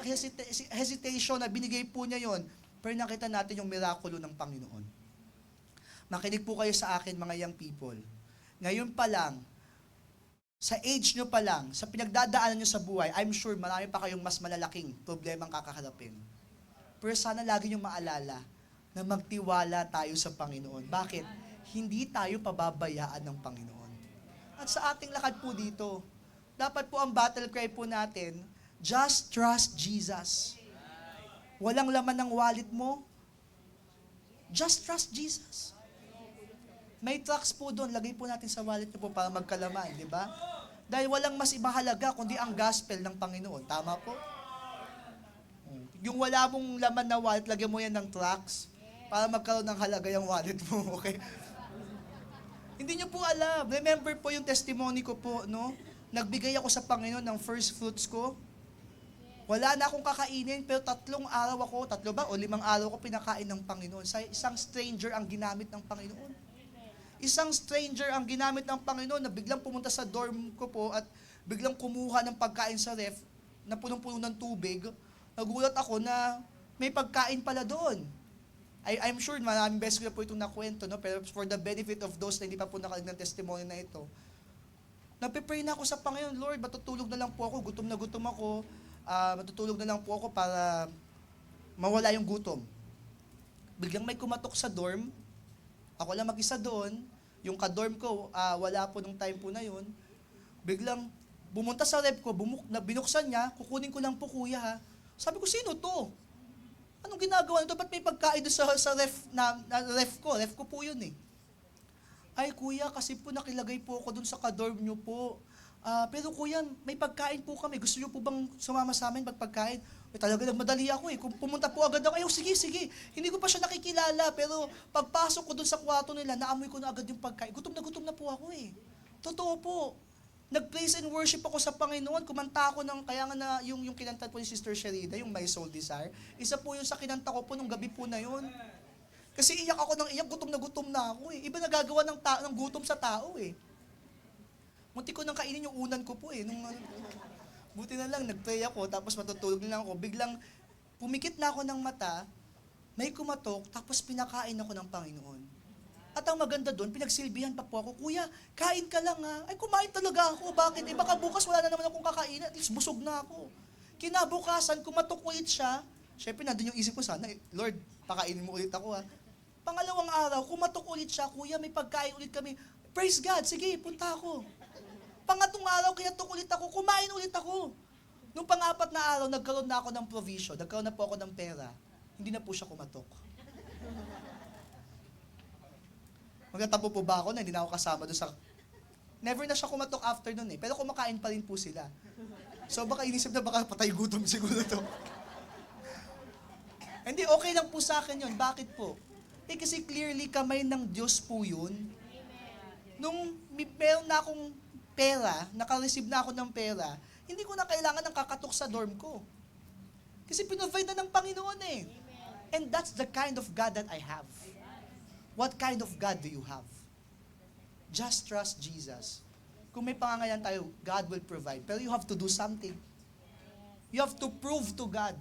hesitation na binigay po niya yon. Pero nakita natin yung mirakulo ng Panginoon. Makinig po kayo sa akin, mga young people. Ngayon pa lang, sa age nyo pa lang, sa pinagdadaanan nyo sa buhay, I'm sure marami pa kayong mas malalaking problemang kakaharapin. Pero sana lagi nyo maalala na magtiwala tayo sa Panginoon. Bakit? Hindi tayo pababayaan ng Panginoon. At sa ating lakad po dito, dapat po ang battle cry po natin, just trust Jesus. Walang laman ng wallet mo, just trust Jesus. May tracts po doon, lagay po natin sa wallet niyo po para magkalaman, di ba? Dahil walang mas ibahalaga kundi ang gospel ng Panginoon. Tama po? Yung wala mong laman na wallet, lagyan mo yan ng tracts para magkaroon ng halaga yung wallet mo, okay? Hindi niyo po alam. Remember po yung testimony ko po, no? Nagbigay ako sa Panginoon ng first fruits ko. Wala na akong kakainin, pero 3 araw ako, 3 ba? O 5 araw ko pinakain ng Panginoon. Sa isang stranger ang ginamit ng Panginoon. Isang stranger ang ginamit ng Panginoon na biglang pumunta sa dorm ko po at biglang kumuha ng pagkain sa ref na punong-puno ng tubig. Nagulat ako na may pagkain pala doon. I'm sure maraming beses ko na po itong nakwento, no? Pero for the benefit of those na hindi pa po nakarinig ng testimony na ito, napipray na ako sa Panginoon, Lord, matutulog na lang po ako, gutom na gutom ako, matutulog na lang po ako para mawala yung gutom. Biglang may kumatok sa dorm, ako lang mag-isa doon, yung ka-dorm ko, wala po nung time po na yun, biglang bumunta sa ref ko, binuksan niya, kukunin ko lang po kuya ha. Sabi ko, sino to? Anong ginagawa nito? Ba't may pagkain doon sa ref, ref ko? Ref ko po yun eh. Ay kuya, kasi po nakilagay po ako doon sa ka-dorm niyo po. Pero kuya, may pagkain po kami. Gusto niyo po bang sumama sa amin pagpagkain? Talaga nagmadali ako eh. Kung pumunta po agad ako, sige. Hindi ko pa siya nakikilala, pero pagpasok ko doon sa kwarto nila, naamoy ko na agad yung pagkain. Gutom na po ako eh. Totoo po. Nag-praise and worship ako sa Panginoon. Kumanta ako ng, kaya nga na yung kinanta po ni Sister Sherida, yung My Soul Desire. Isa po yung sa kinanta ko po nung gabi po na yun. Kasi iyak ako ng iyak, gutom na ako eh. Iba nagagawa ng gutom sa tao eh. Munti ko nang kainin yung unan ko po eh. Buti na lang, nag-pray ako, tapos matutulog na lang ako. Biglang pumikit na ako ng mata, may kumatok, tapos pinakain ako ng Panginoon. At ang maganda doon, pinagsilbihan pa po ako, Kuya, kain ka lang ha. Ay, kumain talaga ako. Bakit? Eh, baka bukas wala na naman akong kakain. At least busog na ako. Kinabukasan, kumatok ulit siya. Siyempre, nandun yung isip ko, sana, Lord, pakainin mo ulit ako ha. Pangalawang araw, kumatok ulit siya, Kuya, may pagkain ulit kami. Praise God, sige, punta ako. Pangatong araw, kinatok ulit ako, kumain ulit ako. Nung pang-4 na araw, nagkaroon na ako ng provision, nagkaroon na po ako ng pera. Hindi na po siya kumatok. Magtatapo po ba ako na hindi na ako kasama doon sa... Never na siya kumatok after nun eh. Pero kumakain pa rin po sila. So baka inisip na baka patay gutom siguro to. Hindi, okay lang po sa akin yun. Bakit po? Eh kasi clearly kamay ng Diyos po yun. Nung meron na akong pera, naka-receive na ako ng pera, hindi ko na kailangan ng kakatok sa dorm ko. Kasi pinrovide na ng Panginoon eh. And that's the kind of God that I have. What kind of God do you have? Just trust Jesus. Kung may pangangailangan tayo, God will provide. Pero you have to do something. You have to prove to God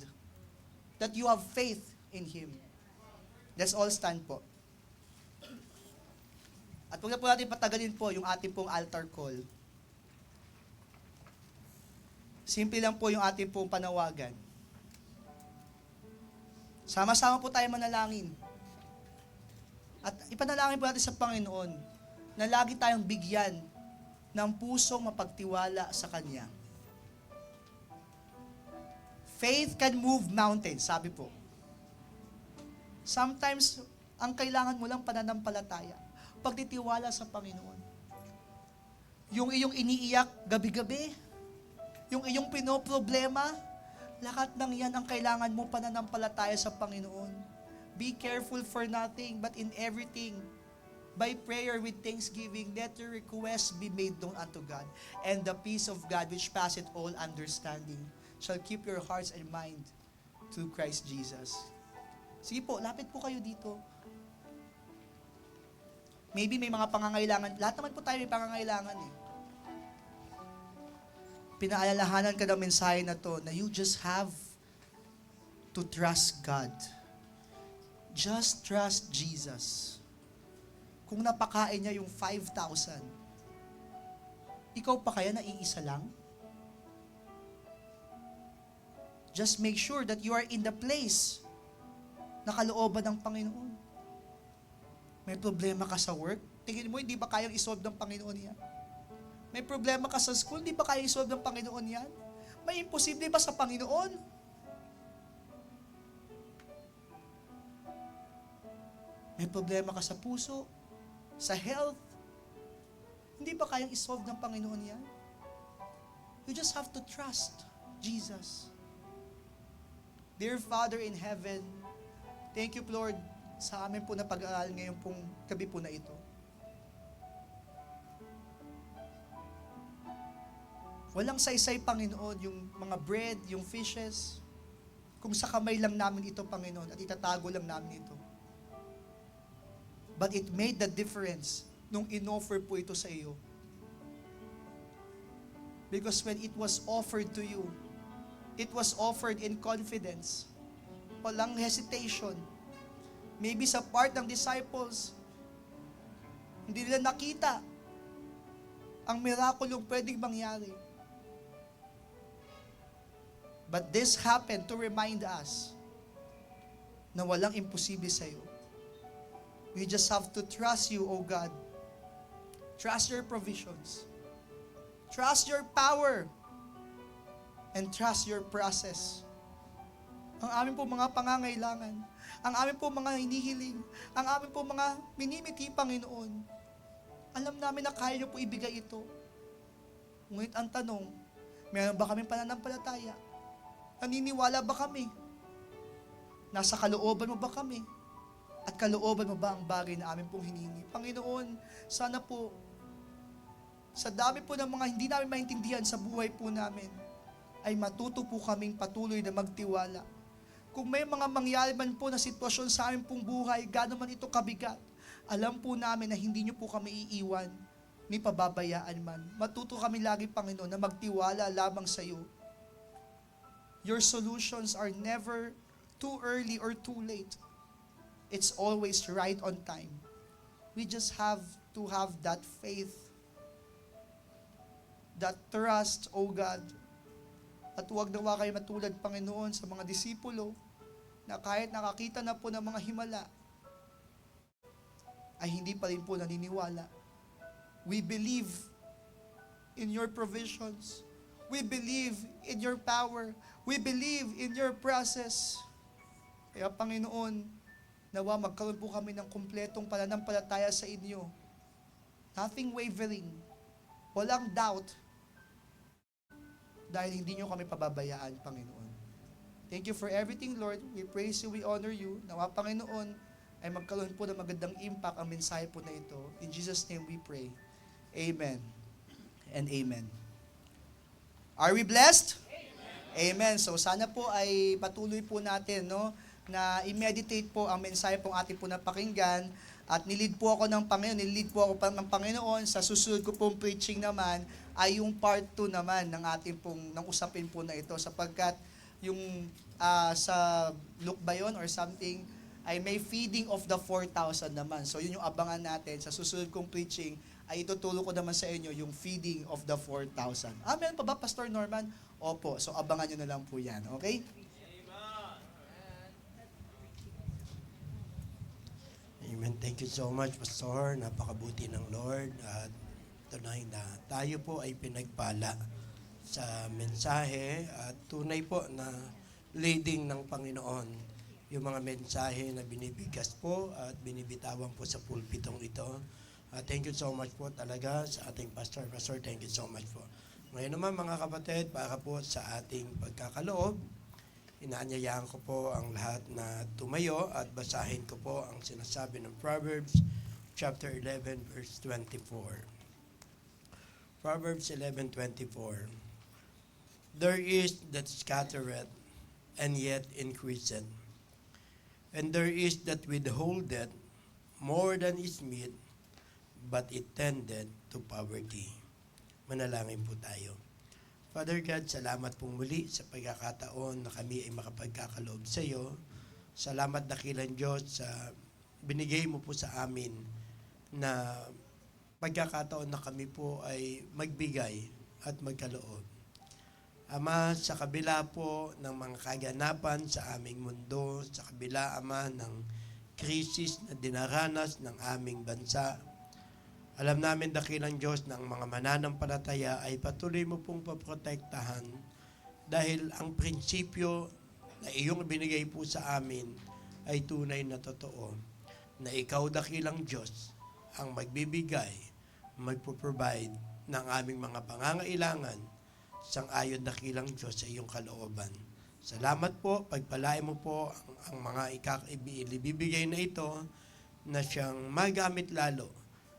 that you have faith in Him. Let's all stand po. At huwag na po natin patagalin po yung ating pong altar call. Simple lang po yung ating pong panawagan. Sama-sama po tayo manalangin. At ipanalangin po natin sa Panginoon na lagi tayong bigyan ng pusong mapagtiwala sa Kanya. Faith can move mountains, sabi po. Sometimes, ang kailangan mo lang pananampalataya. Pagtitiwala sa Panginoon. Yung iyong iniiyak gabi-gabi, yung iyong pinoproblema, lahat ng yan ang kailangan mo pananampalataya sa Panginoon. Be careful for nothing, but in everything, by prayer with thanksgiving, let your requests be made known unto God. And the peace of God, which passeth all understanding, shall keep your hearts and mind through Christ Jesus. Sige po, lapit po kayo dito. Maybe may mga pangangailangan. Lahat naman po tayo may pangangailangan eh. Pinaalalahanan ka ng mensahe na to na you just have to trust God. Just trust Jesus. Kung napakain niya yung 5,000, ikaw pa kaya naiisa lang? Just make sure that you are in the place na kalooban ng Panginoon. May problema ka sa work? Tingin mo, hindi ba kayang isolve ng Panginoon yan? May problema ka sa school? Hindi ba kayang isolve ng Panginoon yan? May imposible ba sa Panginoon? May problema ka sa puso? Sa health? Hindi ba kayang isolve ng Panginoon yan? You just have to trust Jesus. Dear Father in heaven, thank you, Lord, sa amin po na pag-aaral ngayon pong gabi po na ito. Walang saysay, Panginoon, yung mga bread, yung fishes, kung sa kamay lang namin ito, Panginoon, at itatago lang namin ito. But it made the difference nung inoffer po ito sa iyo. Because when it was offered to you, it was offered in confidence. Walang hesitation. Maybe sa part ng disciples, hindi nila nakita ang mirakulong pwedeng mangyari. But this happened to remind us na walang imposible sa iyo. We just have to trust you, O God. Trust your provisions. Trust your power. And trust your process. Ang aming po mga pangangailangan, ang aming po mga hinihiling, ang aming po mga minimiti, Panginoon, alam namin na kaya niyo po ibigay ito. Ngunit ang tanong, meron ba kaming pananampalataya? Naniniwala ba kami? Nasa kalooban mo ba kami? At kalooban mo ba ang bagay na amin pong hiningi? Panginoon, sana po, sa dami po ng mga hindi namin maintindihan sa buhay po namin, ay matuto po kaming patuloy na magtiwala. Kung may mga mangyari man po na sitwasyon sa aming pong buhay, gaano man ito kabigat, alam po namin na hindi niyo po kami iiwan, ni pababayaan man. Matuto kami lagi, Panginoon, na magtiwala lamang sa iyo. Your solutions are never too early or too late. It's always right on time. We just have to have that faith, that trust, O God. At huwag nawa kayo matulad, Panginoon, sa mga disipulo na kahit nakakita na po ng mga himala, ay hindi pa rin po naniniwala. We believe in your provisions. We believe in your power. We believe in your process. Kaya, Panginoon, nawa magkaroon po kami ng kumpletong pananampalataya sa inyo. Nothing wavering. Walang doubt. Dahil hindi nyo kami pababayaan, Panginoon. Thank you for everything, Lord. We praise you, we honor you. Nawa, Panginoon, ay magkaroon po ng magandang impact ang mensahe po na ito. In Jesus' name we pray. Amen and amen. Are we blessed? Amen. So sana po ay patuloy po natin, no, na i-meditate po ang mensahe pong ating po napakinggan. At nilid po ako ng Panginoon. Sa susunod ko pong preaching naman ay yung part 2 naman ng ating pong ng usapin po na ito, sapagkat yung sa Luke ba yun or something, ay may feeding of the 4,000 naman. So yun yung abangan natin. Sa susunod kong preaching, ay itutulong ko naman sa inyo yung feeding of the 4,000. Meron pa ba, Pastor Norman? Opo. So abangan nyo na lang po yan. Okay? Amen. Thank you so much, Pastor. Napakabuti ng Lord. At tunay na tayo po ay pinagpala sa mensahe at tunay po na leading ng Panginoon yung mga mensahe na binibigkas po at binibitawan po sa pulpitong ito. Thank you so much po talaga sa ating Pastor. Pastor, thank you so much po. Ngayon naman mga kapatid, para po sa ating pagkakaloob, inaanyayahan ko po ang lahat na tumayo at basahin ko po ang sinasabi ng Proverbs chapter 11 verse 24. Proverbs 11:24. There is that scattereth and yet increaseth, and there is that withholdeth more than is meet, but it tendeth to poverty. Manalangin po tayo. Father God, salamat pong muli sa pagkakataon na kami ay makapagkakaloob sa iyo. Salamat dakilang Diyos sa binigay mo po sa amin na pagkakataon na kami po ay magbigay at magkaloob. Ama, sa kabila po ng mga kaganapan sa aming mundo, sa kabila, Ama, ng krisis na dinaranas ng aming bansa, alam namin dakilang Diyos na ang mga mananampalataya ay patuloy mo pong paprotektahan dahil ang prinsipyo na iyong binigay po sa amin ay tunay na totoo, na ikaw dakilang Diyos ang magbibigay, magpo-provide ng aming mga pangangailangan sang-ayon dakilang Diyos sa iyong kalooban. Salamat po, pagpalain mo po ang mga ibibigay na ito na siyang magamit lalo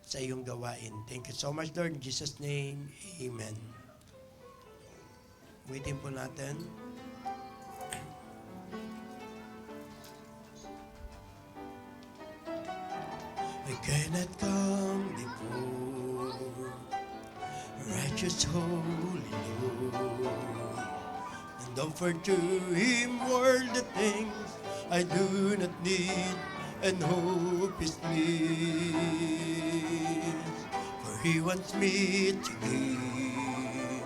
sa iyong gawain. Thank you so much, Lord. In Jesus' name, Amen. Waiting po natin. I cannot come before righteous holy Lord, and offer to Him worldly things I do not need, and hope is bliss. For He wants me to give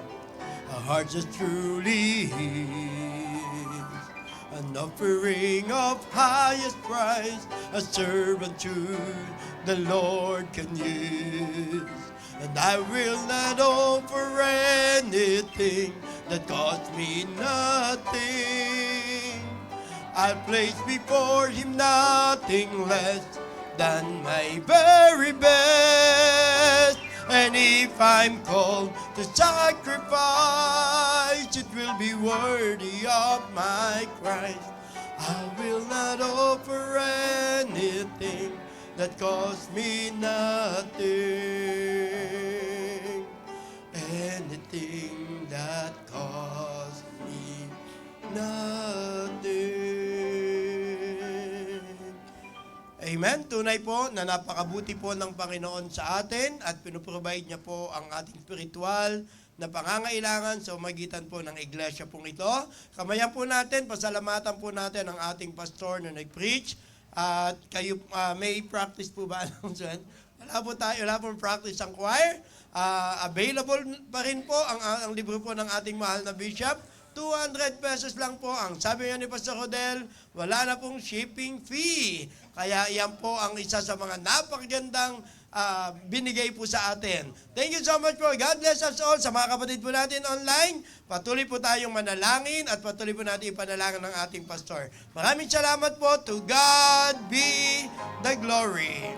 a heart that's truly His, an offering of highest price, a servant to the Lord can use. And I will not offer anything that costs me nothing. I'll place before Him nothing less than my very best. And if I'm called to sacrifice, it will be worthy of my Christ. I will not offer anything that costs me nothing. Anything that costs me nothing. Amen. Tunay po na napakabuti po ng Panginoon sa atin at pinoprovide niya po ang ating spiritual na pangangailangan sa magitan po ng iglesia pong ito. Kamayan po natin, pasalamatan po natin ang ating pastor na nag-preach. At kayo, may practice po ba? Wala po tayo, wala po practice ang choir. Available pa rin po ang libro po ng ating mahal na bishop. 200 pesos lang po ang sabi nga ni Pastor Rodel, wala na pong shipping fee. Kaya yan po ang isa sa mga napakagandang binigay po sa atin. Thank you so much po. God bless us all. Sa mga kapatid po natin online, patuloy po tayong manalangin at patuloy po natin ipanalangin ng ating pastor. Maraming salamat po. To God be the glory.